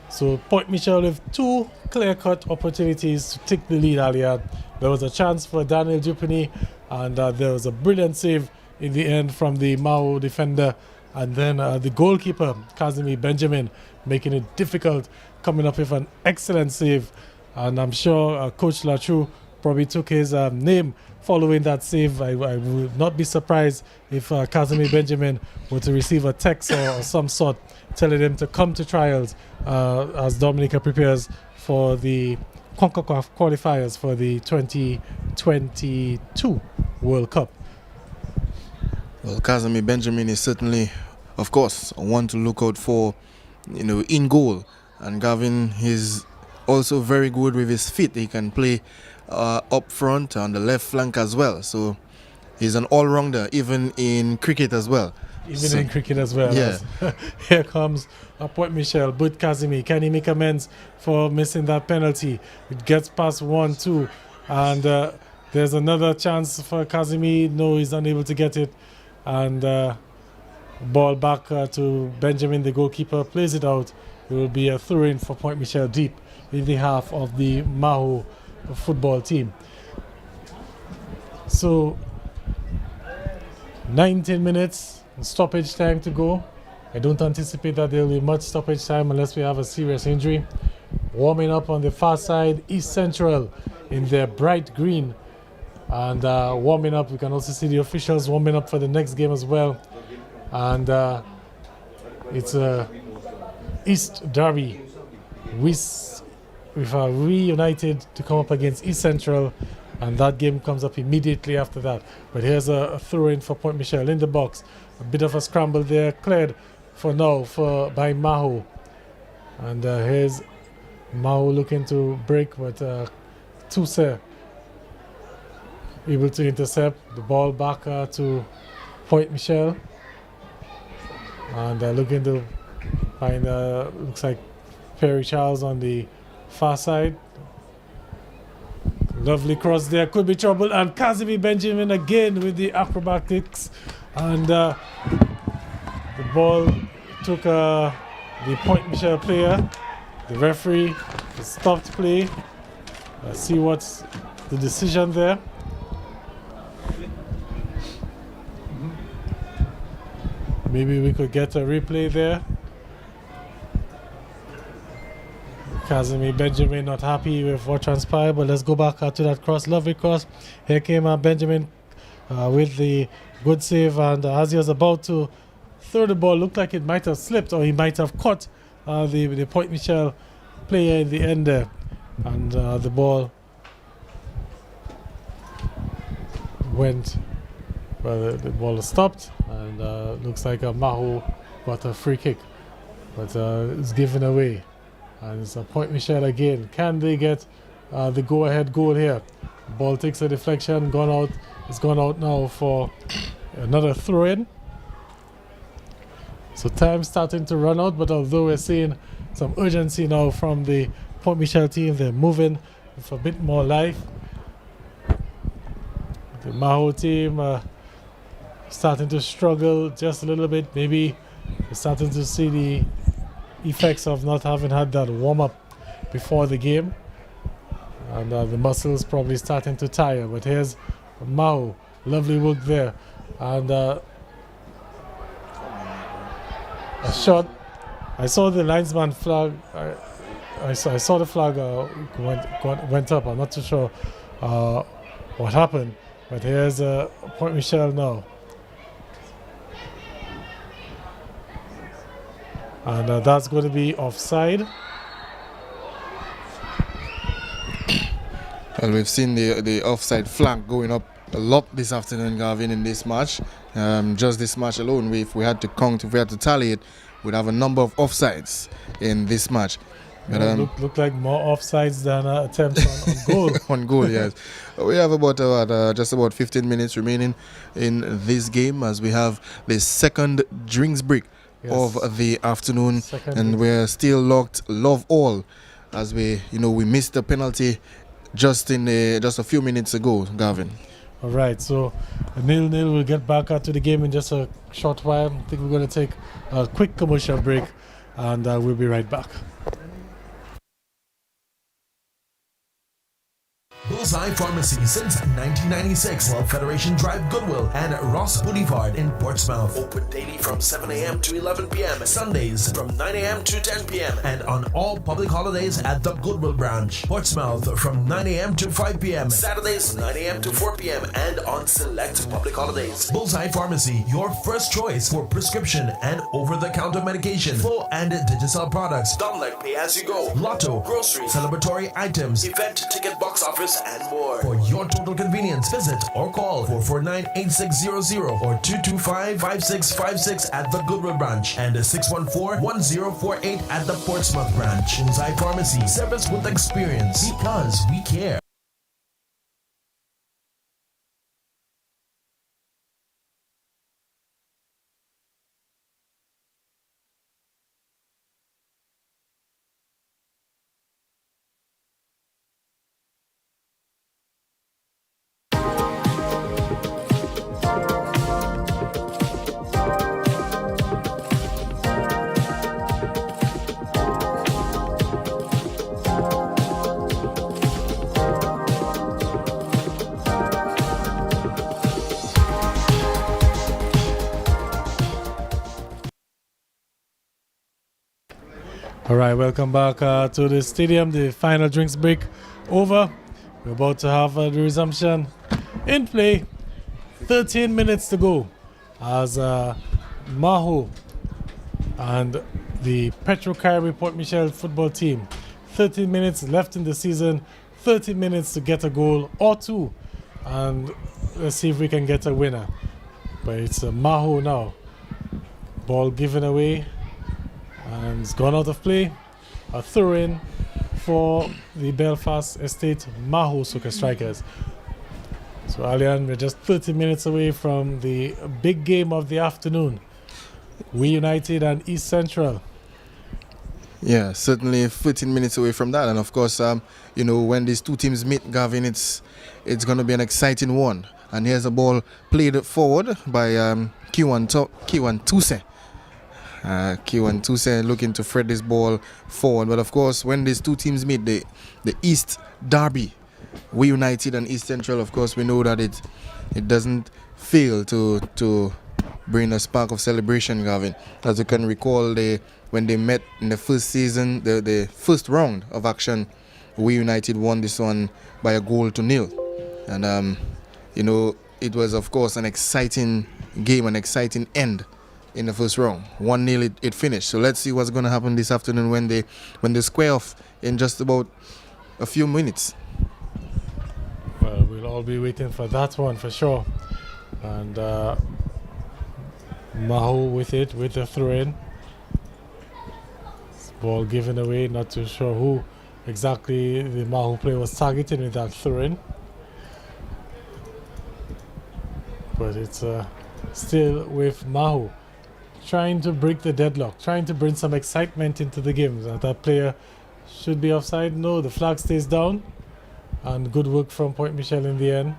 So Point Michel with two clear-cut opportunities to take the lead, Aliad. There was a chance for Daniel Dupini, and there was a brilliant save in the end from the Mahaut defender. And then the goalkeeper, Kazemi Benjamin, making it difficult, coming up with an excellent save. And I'm sure Coach Latrue probably took his name following that save. I would not be surprised if Kazemi Benjamin were to receive a text or some sort telling him to come to trials as Dominica prepares for the CONCACAF qualifiers for the 2022 World Cup. Well, Kazemi Benjamin is certainly, of course, one to look out for, in goal. And Gavin is also very good with his feet. He can play up front on the left flank as well. So he's an all-rounder, even in cricket as well. In cricket as well. Yeah. Here comes Point Michel, Bert Kazemi. Can he make amends for missing that penalty? It gets past 1-2. And there's another chance for Kazemi. No, he's unable to get it. And ball back to Benjamin, the goalkeeper, plays it out. It will be a throw-in for Point Michel deep in the half of the Mahaut football team. So 19 minutes stoppage time to go. I don't anticipate that there will be much stoppage time unless we have a serious injury. Warming up on the far side, East Central in their bright green. And warming up, we can also see the officials warming up for the next game as well. And it's a East Derby with Reunited to come up against East Central, and that game comes up immediately after that. But here's a throw-in for Point Michel in the box. A bit of a scramble there, cleared for now by Mahaut. And here's Mahaut looking to break, but Toussaint able to intercept the ball back to Point Michel. And looking to find, looks like Perry Charles on the far side. Lovely cross there, could be trouble. And Kazemi Benjamin again with the acrobatics. And the ball took the Point Michel player. The referee stopped play. Let's see what's the decision there. Maybe we could get a replay there. Casimir Benjamin not happy with what transpired, but let's go back to that cross. Lovely cross. Here came Benjamin with the good save, and as he was about to throw the ball, looked like it might have slipped or he might have caught the Point Michel player in the end there, and the ball went. Well, the ball stopped, and looks like Mahaut got a free kick, but it's given away. And it's a Point Michel again. Can they get the go-ahead goal here? Ball takes a deflection, gone out. It's gone out now for another throw-in. So time's starting to run out, but although we're seeing some urgency now from the Point Michel team, they're moving with a bit more life. The Mahaut team starting to struggle just a little bit. Maybe we're starting to see the effects of not having had that warm-up before the game, and the muscles probably starting to tire. But here's Mahaut, lovely work there, and a shot. I saw the linesman flag. I saw the flag went up. I'm not too sure what happened, but here's Point Michel now. And that's going to be offside. Well, we've seen the offside flag going up a lot this afternoon, Gavin, in this match. Just this match alone, if we had to tally it, we'd have a number of offsides in this match. But, look like more offsides than attempts on goal. On goal, yes. We have just about 15 minutes remaining in this game as we have the second drinks break of the afternoon, and we're still locked love all as we missed the penalty just a few minutes ago, Gavin. All right, so 0-0. We'll get back to the game in just a short while. I think we're going to take a quick commercial break, and we'll be right back. Bullseye Pharmacy since 1996. Club Federation Drive, Goodwill, and Ross Boulevard in Portsmouth. Open daily from 7 a.m. to 11 p.m. Sundays from 9 a.m. to 10 p.m. and on all public holidays at the Goodwill branch. Portsmouth from 9 a.m. to 5 p.m. Saturdays 9 a.m. to 4 p.m. and on select public holidays. Bullseye Pharmacy, your first choice for prescription and over-the-counter medication, full and digital products, Dunlec Pay As You Go, Lotto, grocery, celebratory items, event ticket, box office, and more. For your total convenience, visit or call 449-8600 or 225-5656 at the Goodwill branch and 614-1048 at the Portsmouth branch. Bullseye Pharmacy, service with experience, because we care. All right, welcome back to the stadium. The final drinks break over. We're about to have the resumption in play. 13 minutes to go as Mahaut and the Petro-Caribbean Port Michel football team. 13 minutes left in the season. 30 minutes to get a goal or two. And let's see if we can get a winner. But it's Mahaut now. Ball given away. And it's gone out of play. A throw-in for the Belfast Estate Mahaut Soca strikers. So, Alian, we're just 30 minutes away from the big game of the afternoon. We United and East Central. Yeah, certainly 15 minutes away from that. And of course, when these two teams meet, Gavin, it's going to be an exciting one. And here's a ball played forward by Kiwan Tuse. Kiwan Tuse looking to thread this ball forward. But of course, when these two teams meet, the East Derby, We United and East Central, of course, we know that it doesn't fail to bring a spark of celebration, Gavin. As you can recall, when they met in the first season, the first round of action, we United won this one by a 1-0. And it was of course an exciting game, an exciting end in the first round. 1-0 it finished. So let's see what's going to happen this afternoon when they square off in just about a few minutes. Well, we'll all be waiting for that one for sure. And Mahaut with the throw-in. Ball given away, not too sure who exactly the Mahaut player was targeting with that throw-in. But it's still with Mahaut, trying to break the deadlock, trying to bring some excitement into the game. That player should be offside. No, the flag stays down. And good work from Point Michel in the end.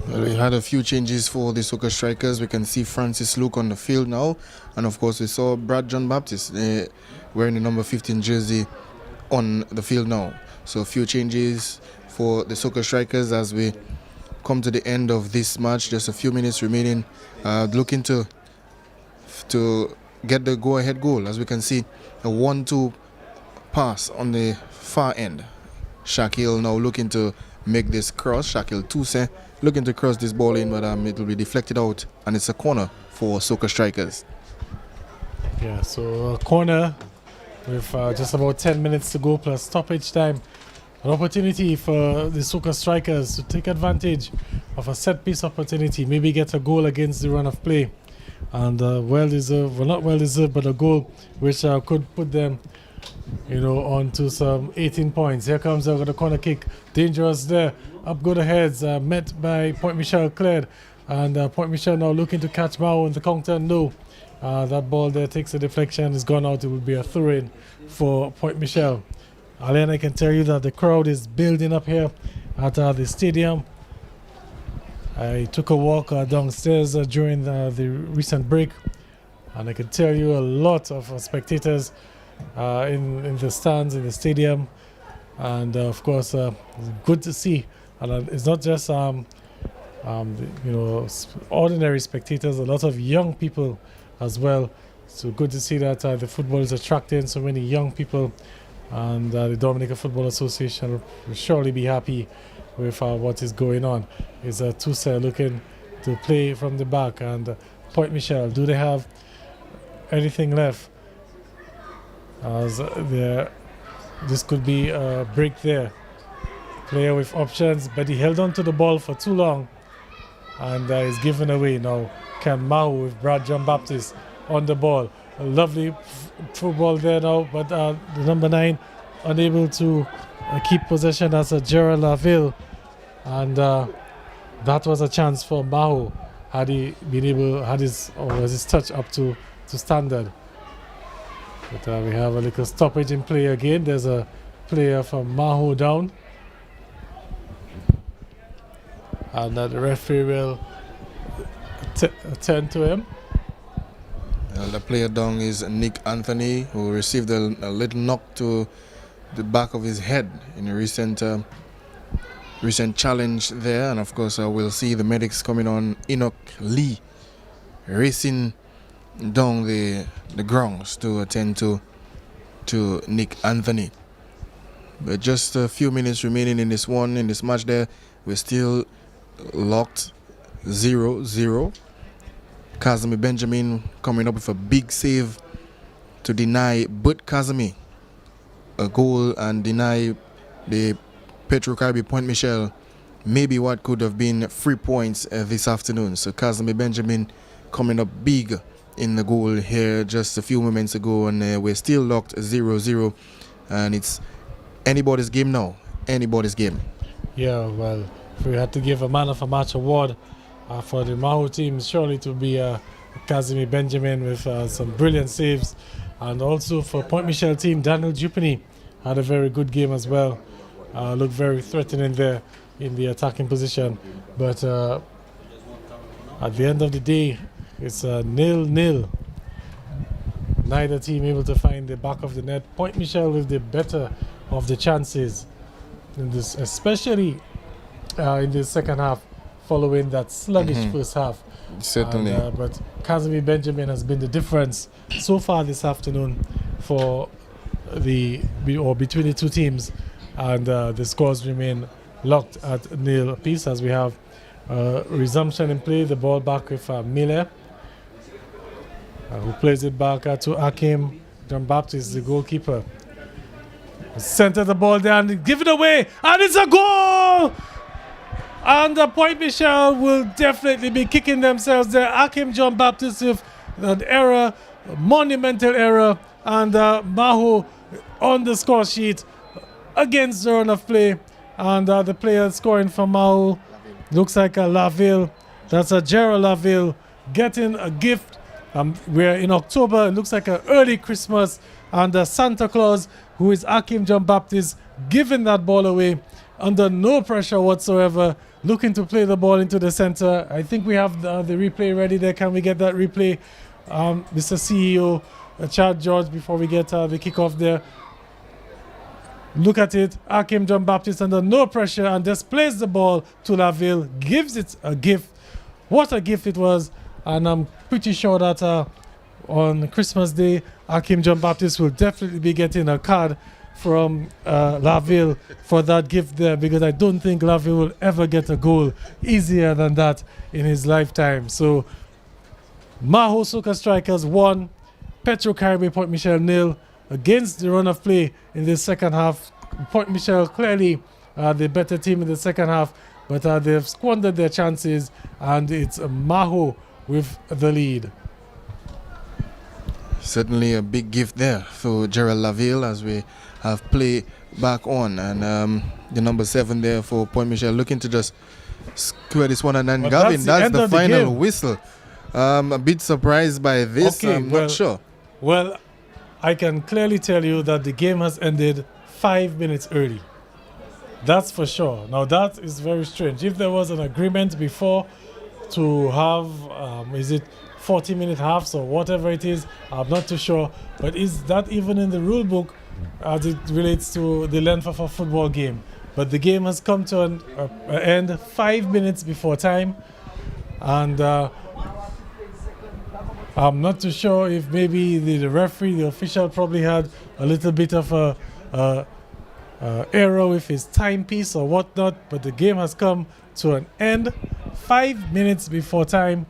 Well, we had a few changes for the Soca strikers. We can see Francis Luke on the field now. And of course we saw Brad John Baptist wearing the number 15 jersey on the field now. So a few changes for the Soca strikers as we come to the end of this match. Just a few minutes remaining. Looking to get the go-ahead goal. As we can see, a 1-2 pass on the far end. Shaquille now looking to make this cross. Shaquille Toussaint looking to cross this ball in, but it will be deflected out, and it's a corner for Soca strikers. Yeah, so a corner with just about 10 minutes to go plus stoppage time. An opportunity for the Soca strikers to take advantage of a set-piece opportunity, maybe get a goal against the run of play. And well-deserved, well not well-deserved, but a goal which could put them on to some 18 points. Here comes the corner kick. Dangerous there. Up go the heads. Met by Point Michel, cleared. And Point Michel now looking to catch Mahaut in the counter. No. That ball there takes a deflection. It's gone out. It will be a throw-in for Point Michel. Alain, I can tell you that the crowd is building up here at the stadium. I took a walk downstairs during the recent break. And I can tell you a lot of spectators in the stands in the stadium, and of course it's good to see. And it's not just ordinary spectators, a lot of young people as well. So good to see that the football is attracting so many young people, and the Dominica Football Association will surely be happy with what is going on. Is Toussaint looking to play from the back, and Point Michel, do they have anything left? As this could be a break there. Player with options, but he held on to the ball for too long and is given away. Now can Mahaut with Brad John Baptist on the ball. A lovely football there now, but the number 9 unable to keep possession as a Gerald Laville, and that was a chance for Mahaut had he been able, was his touch up to standard. But we have a little stoppage in play again. There's a player from Mahaut down. And the referee will attend to him. The player down is Nick Anthony, who received a little knock to the back of his head in a recent challenge there. And of course we'll see the medics coming on. Enoch Lee racing down the grounds to attend to Nick Anthony. But just a few minutes remaining in this match there. We're still locked 0-0. Kazemi Benjamin coming up with a big save to deny Bert Kazemi a goal and deny the Petro Caribe Point Michel maybe what could have been 3 points this afternoon. So Kazemi Benjamin coming up big in the goal here just a few moments ago, and we're still locked 0-0, and it's anybody's game now. Anybody's game. Yeah, well, if we had to give a man of a match award for the Mahaut team, surely to be Kazemi Benjamin with some brilliant saves, and also for Point Michel team, Daniel Dupany had a very good game as well. Looked very threatening there in the attacking position, but at the end of the day, it's 0-0. Neither team able to find the back of the net. Point Michel with the better of the chances in this, especially in the second half, following that sluggish first half. Certainly. But Casimir Benjamin has been the difference so far this afternoon for between the two teams, and the scores remain locked at nil apiece as we have resumption in play. The ball back with Miller, who plays it back to Akim Jean-Baptiste, the goalkeeper. Center the ball down, give it away, and it's a goal! And Point Michel will definitely be kicking themselves there. Akim Jean-Baptiste with an error, a monumental error, and Mahaut on the score sheet against the run of play. And the player scoring for Mahaut looks like a Laville. That's a Gerald Laville getting a gift. We're in October, it looks like an early Christmas, and Santa Claus, who is Akim Jean-Baptiste, giving that ball away under no pressure whatsoever, looking to play the ball into the center. I think we have the replay ready there. Can we get that replay, Mr. CEO, Chad George, before we get the kickoff there? Look at it. Akim Jean-Baptiste under no pressure and displays the ball to Laville, gives it a gift. What a gift it was. And I'm pretty sure that on Christmas Day, Akim Jean-Baptiste will definitely be getting a card from Laville for that gift there, because I don't think Laville will ever get a goal easier than that in his lifetime. So Mahaut Soca Strikers 1, Petro Caribbean Point Michel 0 against the run of play in the second half. Point Michel clearly the better team in the second half, but they've squandered their chances, and it's Mahaut with the lead. Certainly a big gift there for Gerald Laville as we have play back on, and the number 7 there for Point Michel looking to just square this one. And then Gavin, that's the final whistle. A bit surprised by this. Okay, I'm not sure. Well, I can clearly tell you that the game has ended 5 minutes early. That's for sure. Now that is very strange. If there was an agreement before to have, is it 40-minute halves or whatever it is, I'm not too sure. But is that even in the rule book as it relates to the length of a football game? But the game has come to an end 5 minutes before time, and I'm not too sure if maybe the referee, the official, probably had a little bit of a error with his timepiece or whatnot, but the game has come to an end 5 minutes before time.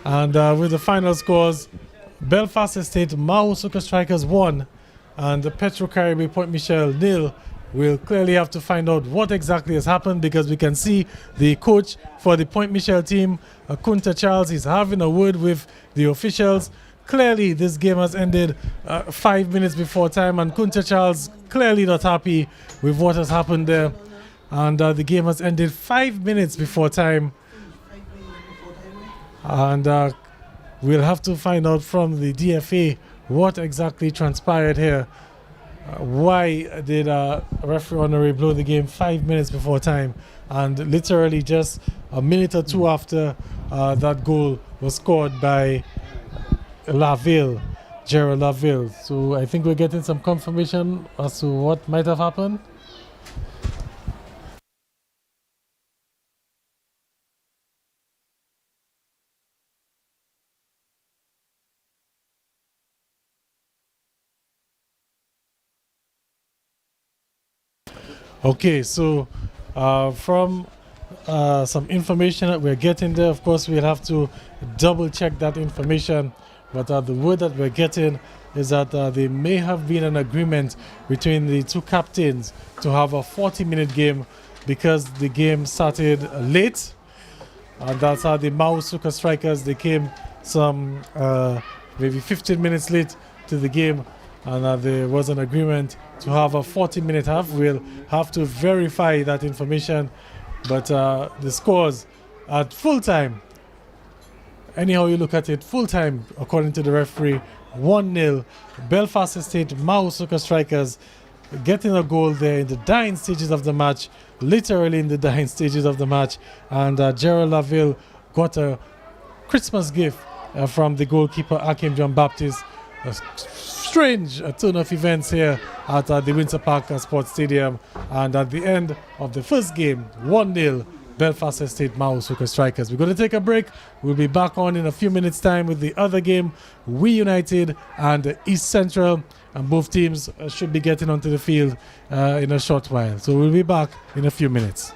And with the final scores, Belfast Estate Mahaut Soca Strikers 1 and the Petro Caribbean Point Michel 0. We'll clearly have to find out what exactly has happened, because we can see the coach for the Point Michel team, Kunta Charles, is having a word with the officials. Clearly this game has ended 5 minutes before time, and Kunta Charles clearly not happy with what has happened there. And the game has ended 5 minutes before time. And we'll have to find out from the DFA what exactly transpired here. Why did referee Honoré blow the game 5 minutes before time, and literally just a minute or two after that goal was scored by Laville, Gerald Laville. So I think we're getting some confirmation as to what might have happened. Okay, so from some information that we're getting there, of course we'll have to double check that information, but the word that we're getting is that there may have been an agreement between the two captains to have a 40-minute game, because the game started late, and that's how the Mahaut Soca Strikers, they came some maybe 15 minutes late to the game, and there was an agreement to have a 40-minute half. We'll have to verify that information, but the scores at full time, anyhow you look at it, full time according to the referee, 1-0 Belfast Estate Mahaut Soca Strikers, getting a goal there in the dying stages of the match, literally in the dying stages of the match, and Gerald Laville got a Christmas gift from the goalkeeper Akim Jean-Baptiste. A strange turn of events here at the Windsor Park Sports Stadium, and at the end of the first game, 1-0 Belfast Estate Mahaut Soca Strikers. We're going to take a break. We'll be back on in a few minutes' time with the other game, We United and East Central, and both teams should be getting onto the field in a short while. So we'll be back in a few minutes.